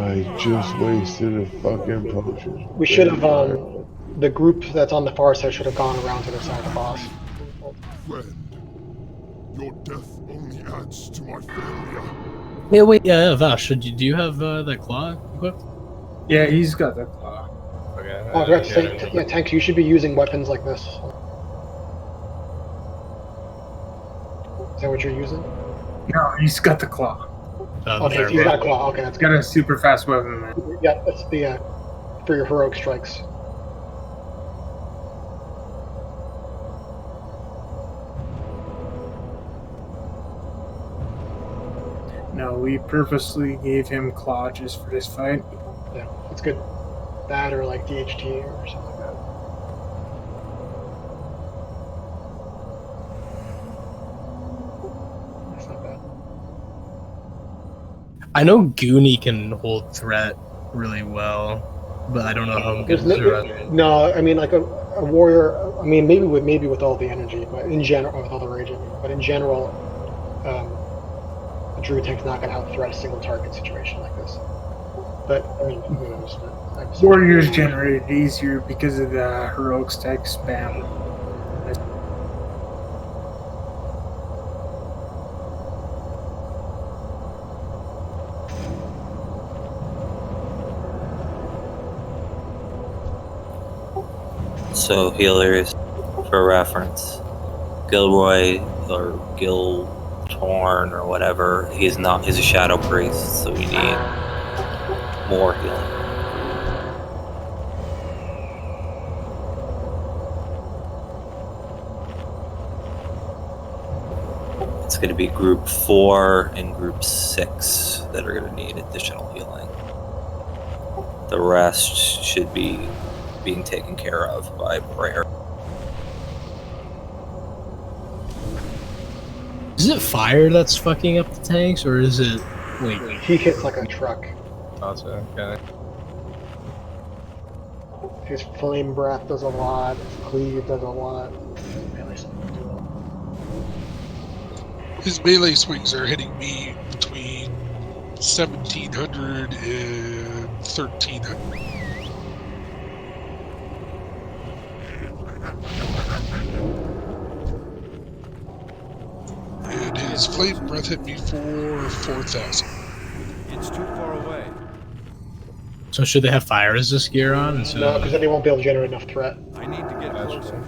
I just wasted a fucking potion. We should have, the group that's on the far side should have gone around to the side of the boss. Friend, your death only adds to my failure. Yeah, wait, yeah, Vash, do you have that claw equipped? Yeah, he's got the claw. Okay. Oh, I forgot to say, yeah, Tank, you should be using weapons like this. Is that what you're using? No, he's got the claw. Okay, so you got a claw. Okay, that's got a super fast weapon, man. Yeah, that's the for your heroic strikes. No, we purposely gave him claw just for this fight. Yeah, it's good. That or like DHT or something like that. That's not bad. I know Goonie can hold threat really well, but I don't know how good No, I mean like a warrior. I mean maybe with all the energy, but in general with all the rage. But in general, a druid tank's not going to out-threat a single target situation like this. But I mean, who knows? Warriors generated easier because of the heroic stack spam. So healers, for reference, Gilroy or Gil Torn or whatever, he's a shadow priest, so we need more healing. It's going to be group 4 and group 6 that are going to need additional healing. The rest should be being taken care of by prayer. Is it fire that's fucking up the tanks, or is it... Wait. He hits like a truck. Also, okay. His flame breath does a lot. His cleave does a lot. His melee swings are hitting me between 1,700 and 1,300. And his flame breath hit me for 4,000. It's too far away. So should they have fire resist gear on? No, because then they won't be able to generate enough threat. I need to get closer.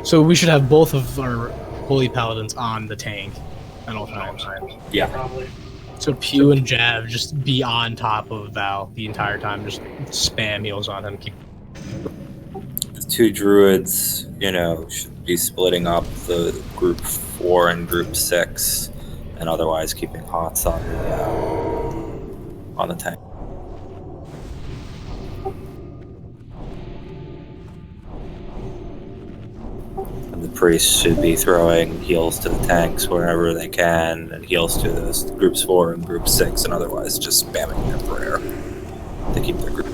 So we should have both of our holy paladins on the tank at all times. Yeah. Probably. So Pew and Jav just be on top of Val the entire time, just spam heals on him. The 2 druids, should be splitting up the group 4 and group 6, and otherwise keeping hots on the tank. And the priests should be throwing heals to the tanks wherever they can, and heals to those groups 4 and group 6, and otherwise just spamming their prayer to keep their group.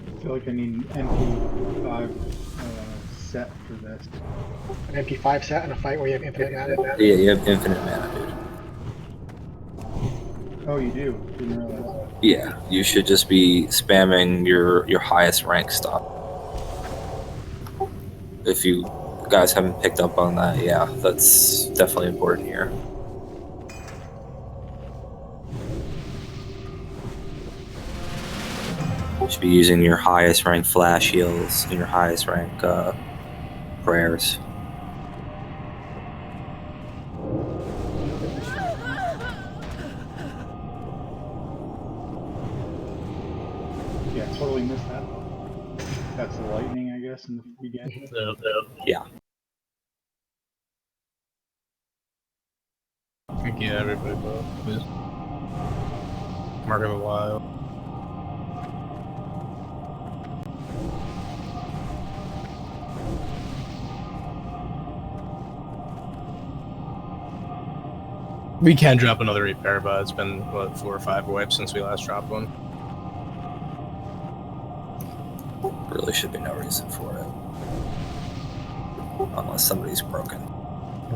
I feel like I need an MP5 set for this. An MP5 set in a fight where you have infinite mana? Yeah, you have infinite mana, dude. Oh, you do? Didn't realize. Yeah, you should just be spamming your highest rank stuff. If you guys haven't picked up on that, yeah, that's definitely important here. You should be using your highest rank flash heals and your highest rank prayers. Yeah, totally missed that. That's the lightning, I guess, in the beginning. Yeah. Yeah, everybody vote, please. Mark of the Wild. We can drop another repair, but it's been, what, 4 or 5 wipes since we last dropped one. Really should be no reason for it. Unless somebody's broken.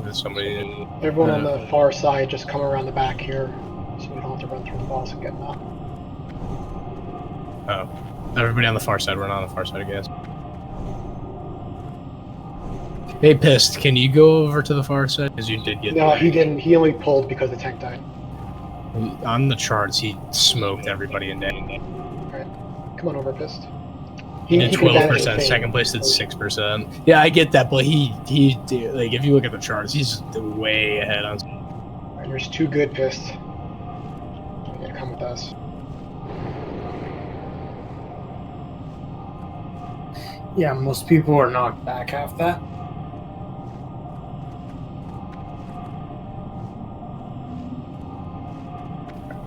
There's somebody... Everyone on the far side, just come around the back here, so we don't have to run through the boss and get knocked. Oh. Everybody on the far side, we're not on the far side, I guess. Hey, Pissed, can you go over to the far side? Because you did get... No, he didn't. He only pulled because the tank died. On the charts, he smoked everybody in day. Alright. Come on over, Pissed. He did 12%, second place did 6%. Yeah, I get that, but he like, if you look at the charts, he's way ahead on... Alright, there's 2 good Pissed. You gotta come with us. Yeah, most people are knocked back half that.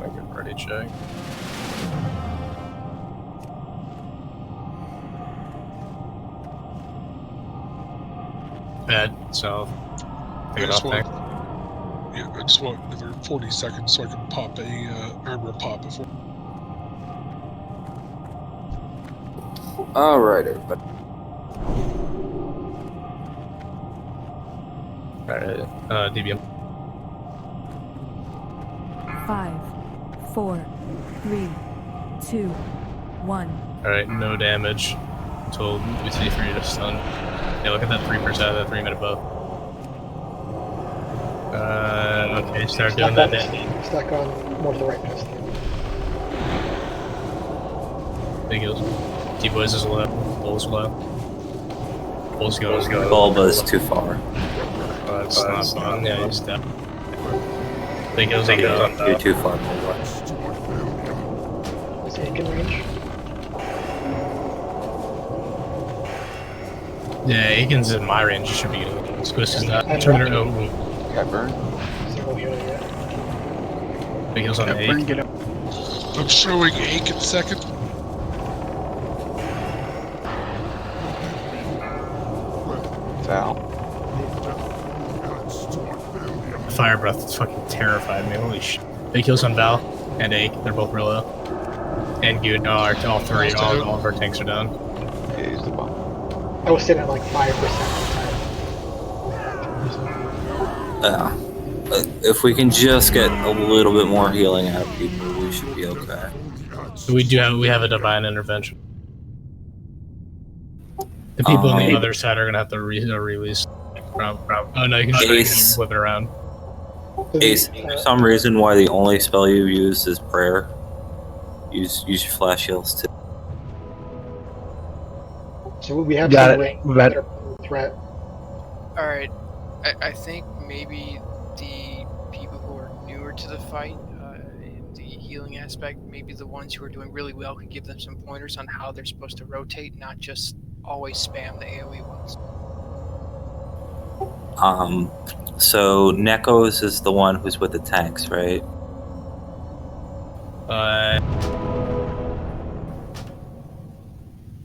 I can already check. Bad, so I just want another 40 seconds so I can pop a armor pop before. Alright, everybody. Alright, DBM. 5, 4, 3, 2, 1. Alright, no damage until we see if you're just stunned. Yeah, look at that 3%, that 3-minute buff. Okay, start doing that then. Stack on more to the right, Pissed. Big heals. T-Boys is low. Bull's low. Bull's go. Bulba's too far. That's not fun. Yeah, he's dead. Big heals. You're too far, Bulba. Is Aik in range? Yeah, Aiken's in my range. It should be good. Squish is not. Turn it over. Got burned. Zero healing yet. Big heals on Aik. I'm showing Aik in second. Val. Fire breath fucking terrified me. Holy shit. Big heals on Val and Aik. They're both real low. And good. No, all 3. All of our tanks are down. Yeah, use the bomb. I was sitting at like 5%. Yeah. If we can just get a little bit more healing out of people, we should be okay. So we have a divine intervention. The people on the other side are gonna have to release. Oh no, you can just flip it around. Ace, for some reason why the only spell you use is prayer. Use your flash heals too. So we have Got some it. range We got that are threat. Alright, I think maybe the people who are newer to the fight, the healing aspect, maybe the ones who are doing really well could give them some pointers on how they're supposed to rotate, not just always spam the AoE ones. So Nekos is the one who's with the tanks, right?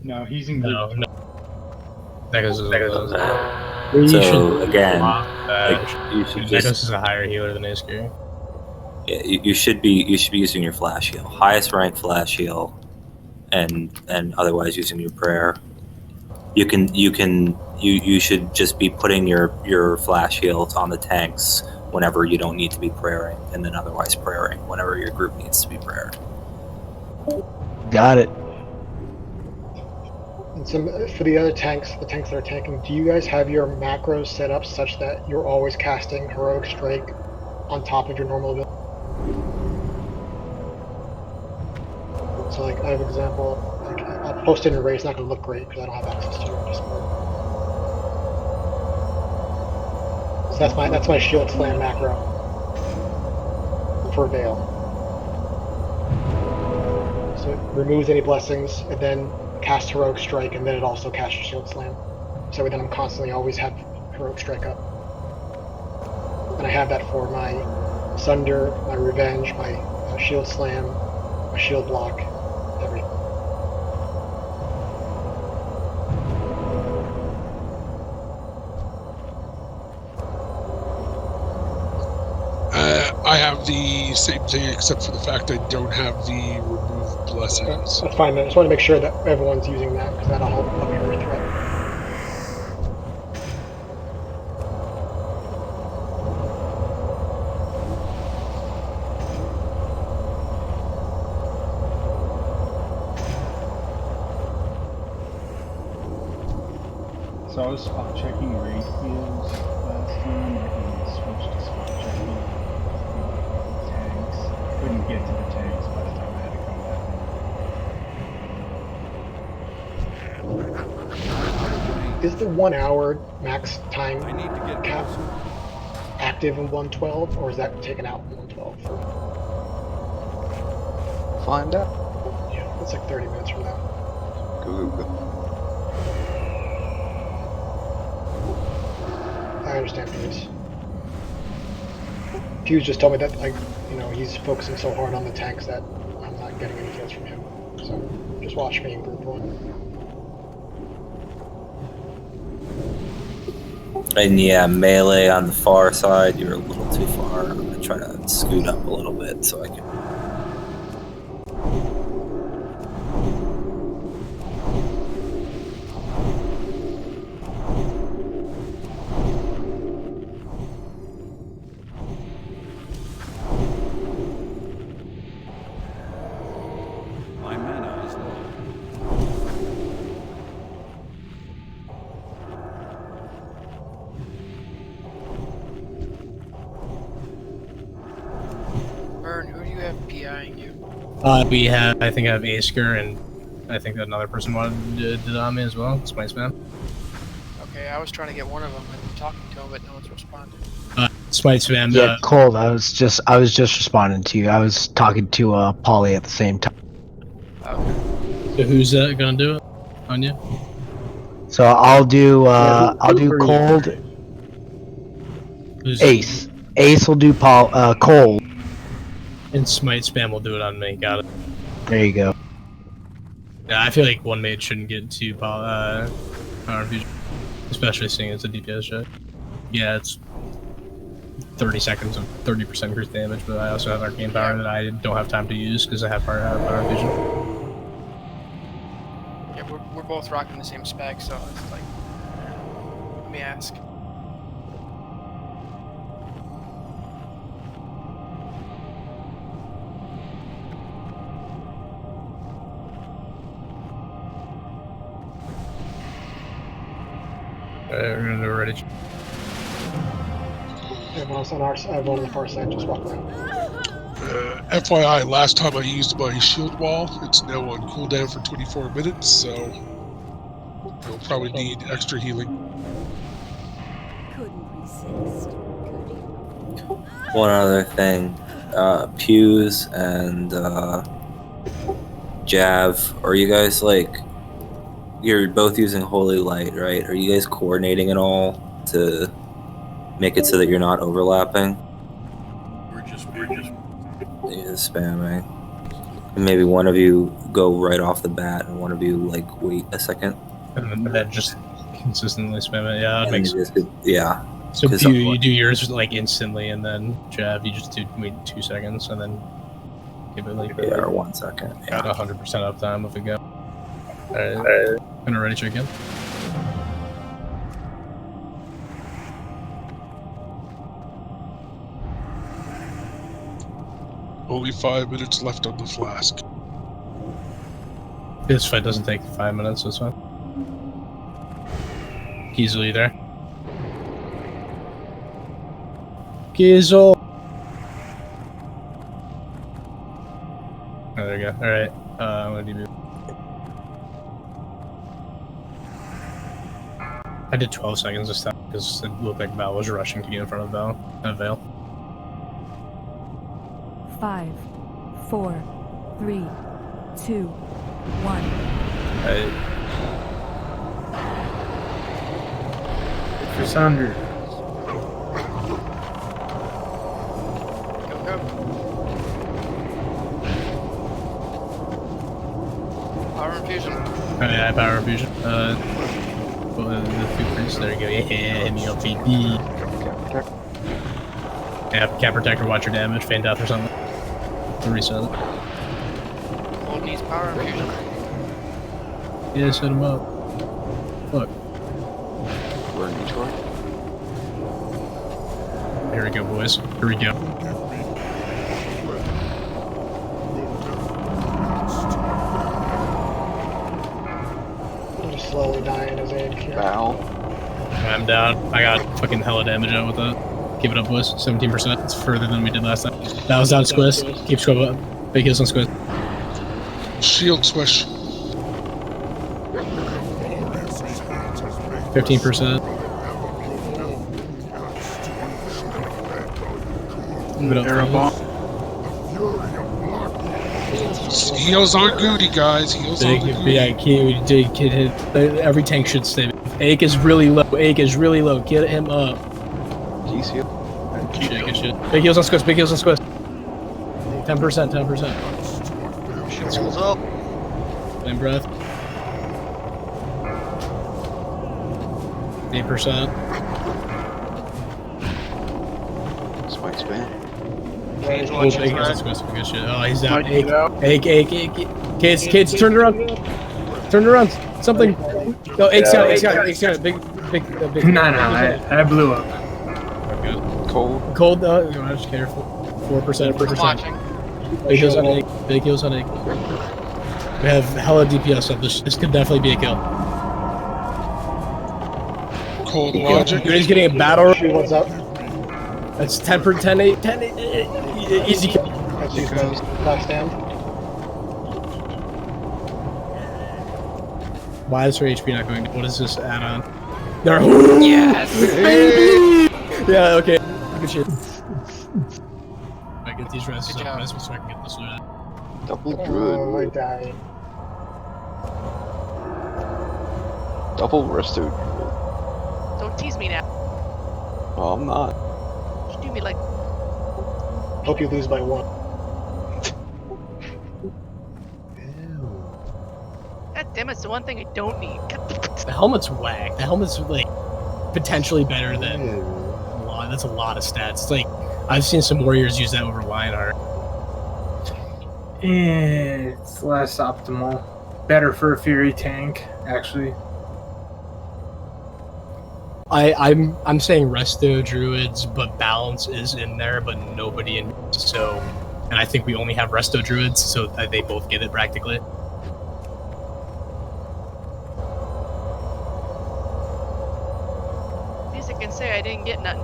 No, he's in group. No. Nekos is So again, you should Nekos just is a higher healer than Isker. yeah, you should be using your flash heal, highest rank flash heal, and otherwise using your prayer. You should just be putting your flash heals on the tanks whenever you don't need to be prayering, and then otherwise prayering whenever your group needs to be prayered. Got it. And so for the other tanks, the tanks that are tanking, do you guys have your macros set up such that you're always casting Heroic Strike on top of your normal ability? So like I have an example, like I'll post it in Array, it's not going to look great because I don't have access to your Discord. So that's my Shield Slam macro for Veil. So it removes any blessings and then casts Heroic Strike, and then it also casts Shield Slam. So then I'm constantly always have Heroic Strike up. And I have that for my Sunder, my Revenge, my Shield Slam, my Shield Block, everything. I have the same thing, except for the fact I don't have the remove blessings. That's fine, man. I just want to make sure that everyone's using that, because that'll help up your threat. So I was spot checking raid fields last time. I can switch to spot checking tanks. Couldn't get to the tanks by the time I had to come back in. Is the 1 hour max time cap active in 112, or is that taken out in 112? Find out. Yeah, it's like 30 minutes from now. Go. I understand Fuse. Fuse just told me that, like, you know, he's focusing so hard on the tanks that I'm not getting any kills from him. So just watch me in group 1. And yeah, melee on the far side, you're a little too far. I'm gonna try to scoot up a little bit so I can. My mana is low. Vern, who do you have PIing you? We have, I think I have Asker, and I think that another person wanted to do on me as well. Spice Man. Okay, I was trying to get one of them and talking to him, but no one's responded. Spice Man. Yeah, Cold. I was just responding to you. I was talking to Polly at the same time. Okay. So who's gonna do it on you? So I'll do Cold. Who's Ace. Ace will do Cold. And Smite Spam will do it on me. Got it. There you go. Yeah, I feel like one mage shouldn't get two power infusion, especially seeing it's a DPS check. Yeah, it's 30 seconds of 30% increased damage, but I also have arcane power that I don't have time to use because I have power infusion. Yeah, we're both rocking the same spec, so it's like, let me ask. We're gonna do it ready. Everyone else on everyone on the far side, just walk around. FYI, last time I used my shield wall, it's now on cooldown for 24 minutes, so you'll probably need extra healing. Couldn't resist. One other thing, Pews and Jav, are you guys like, you're both using Holy Light, right? Are you guys coordinating at all to make it so that you're not overlapping? We're just You're just spamming. And maybe one of you go right off the bat and one of you like wait a second. And then just consistently spam it. Yeah, that And makes then sense. Yeah. So 'Cause Pew, you do yours like instantly, and then Jav, you just do wait 2 seconds, and then give it like or 1 second. Got 100% uptime with a go. Alright, gonna ready check in. Only 5 minutes left on the flask. This fight doesn't take 5 minutes, this one. Easily there. Kiesel! Oh, there you go. Alright, I'm gonna do. I did 12 seconds this time because it looked like Val was rushing to get in front of Vale. 5, 4, 3, 2, 1. For Saunders. Power infusion. Oh yeah, power infusion. The two priests, there you go. Yeah, hit me up, VP. Yeah, Cap Protector, watch your damage, feign death or something. Reset it. Gold needs power infusion. Yeah, set him up. Look. We're in Detroit. Here we go, boys. Here we go. I'm just slowly dying as egg here. Val. I'm down. I got fucking hella damage out with that. Keep it up, boys. 17%. It's further than we did last time. That was down squish. Keep squib up. Big heals on squish. Shield swish. 15%. Move it up. Heals aren't goody, guys. Heals aren't goody. Yeah, kid hit. Every tank should stay. Ake is really low. Ake is really low. Get him up. Keys heal. Good shit. Big heals on squish. Big heals on squish. 10%. 10%. Shields up. Flame breath. 8%. Spike spam. Cage Oh, watches big heals on red. squish. Good shit. Oh, he's down. Ake. Kids, turn around. Turn around. Something. No, Ake's got it. Big. No, I blew up. Okay. Cold. Cold, I just careful. 4%. Watching. Big heals on Ake. Big heals on Ake. We have hella DPS up. This could definitely be a kill. Cold logic. He's getting a battle. What's up? That's 10 per 10, 8, 10, 8, easy kill. That's you guys. Last stand. Why is her HP not going? What is this add-on? Yes! Baby! Yeah, okay. Good shit. I get these rests up, so I can get this loot. Double Oh, druid. I died. Double resto. Don't tease me now. Oh, I'm not. Just do me like. Hope you lose by 1. God damn it, it's the one thing I don't need. The helmet's whack. The helmet's like potentially better than a lot. That's a lot of stats. It's like I've seen some warriors use that over Lionheart. It's less optimal. Better for a Fury tank, actually. I'm saying resto druids, but balance is in there, but nobody in so, and I think we only have resto druids, so they both get it practically. At least I can say I didn't get nothing.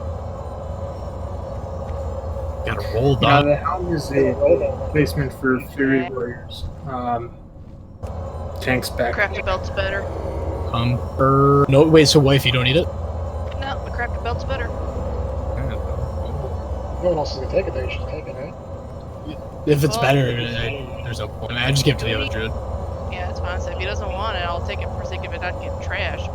Gotta roll Yeah, dog. the helm is a replacement for Fury warriors. Tanks back. Crafted belt's better. No, wait. So wife, you don't need it? No, the crafted belt's better. No one else is gonna take it though, you should take it, right? If it's Well, better, there's no point. I just give it to the other druid. Yeah, that's fine. So if he doesn't want it, I'll take it for sake of it not getting trashed.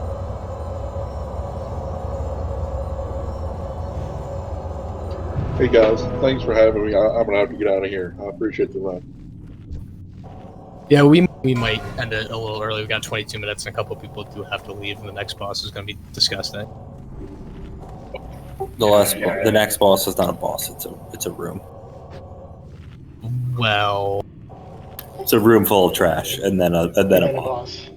Hey guys, thanks for having me. I'm gonna have to get out of here. I appreciate the run. Yeah, we might end it a little early. We got 22 minutes, and a couple people do have to leave, and the next boss is going to be disgusting. The next boss is not a boss. It's a room. Well, it's a room full of trash, and then a boss.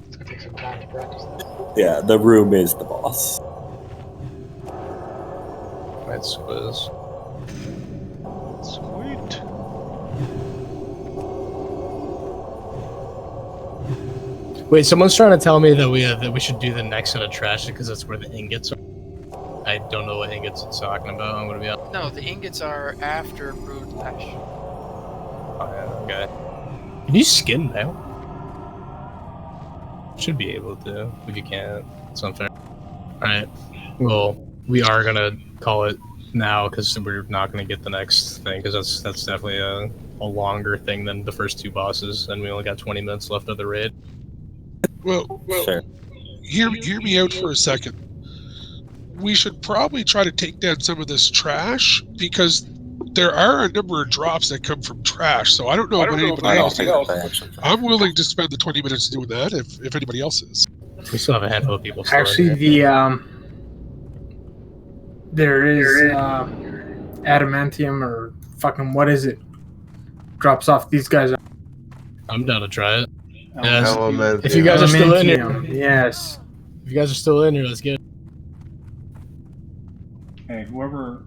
It's gonna take some time to practice that. Yeah, the room is the boss. Let's quiz. Sweet. Wait, someone's trying to tell me that we should do the next set of trash because that's where the ingots are. I don't know what ingots it's talking about. I'm gonna be honest. No, the ingots are after brewed flesh. Oh, yeah, okay. Can you skin now? Should be able to. If you can't, it's unfair. Alright. Well, we are gonna call it now because we're not gonna get the next thing because that's definitely a longer thing than the first two bosses, and we only got 20 minutes left of the raid. Well, sure. Hear me out for a second. We should probably try to take down some of this trash because there are a number of drops that come from trash. So I don't know about anybody else. I'm willing to spend the 20 minutes doing that if anybody else is. We still have a handful of people. Still Actually, there is adamantium or fucking what is it? Drops off these guys. I'm down to try it. Adamantium. If you guys are still in here, yes. If you guys are still in here, let's get it. Hey, whoever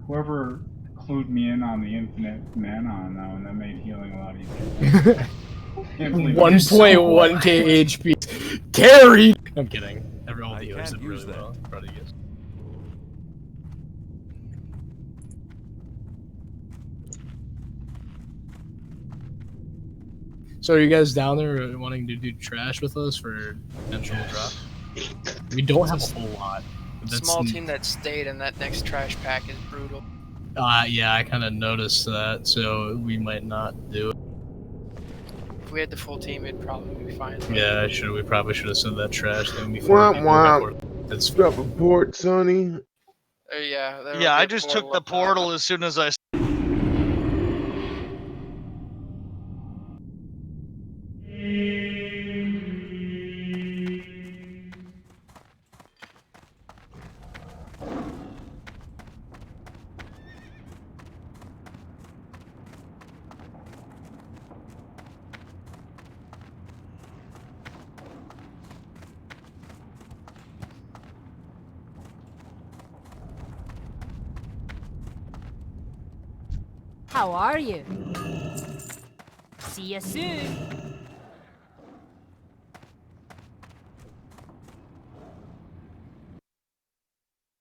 clued me in on the infinite mana on that one, that made healing a lot easier. 1.1k HP carried. I'm kidding. Everyone healers did really well. Proud of you guys. So are you guys down there wanting to do trash with us for potential drop? We don't have a whole lot. Small team that stayed in that next trash pack is brutal. Yeah, I kind of noticed that, so we might not do it. If we had the full team, it'd probably be fine. Yeah, we probably should have said that trash thing before. That's drop a port, Sonny. Yeah, I just took the portal as soon as I. How are you? See you soon.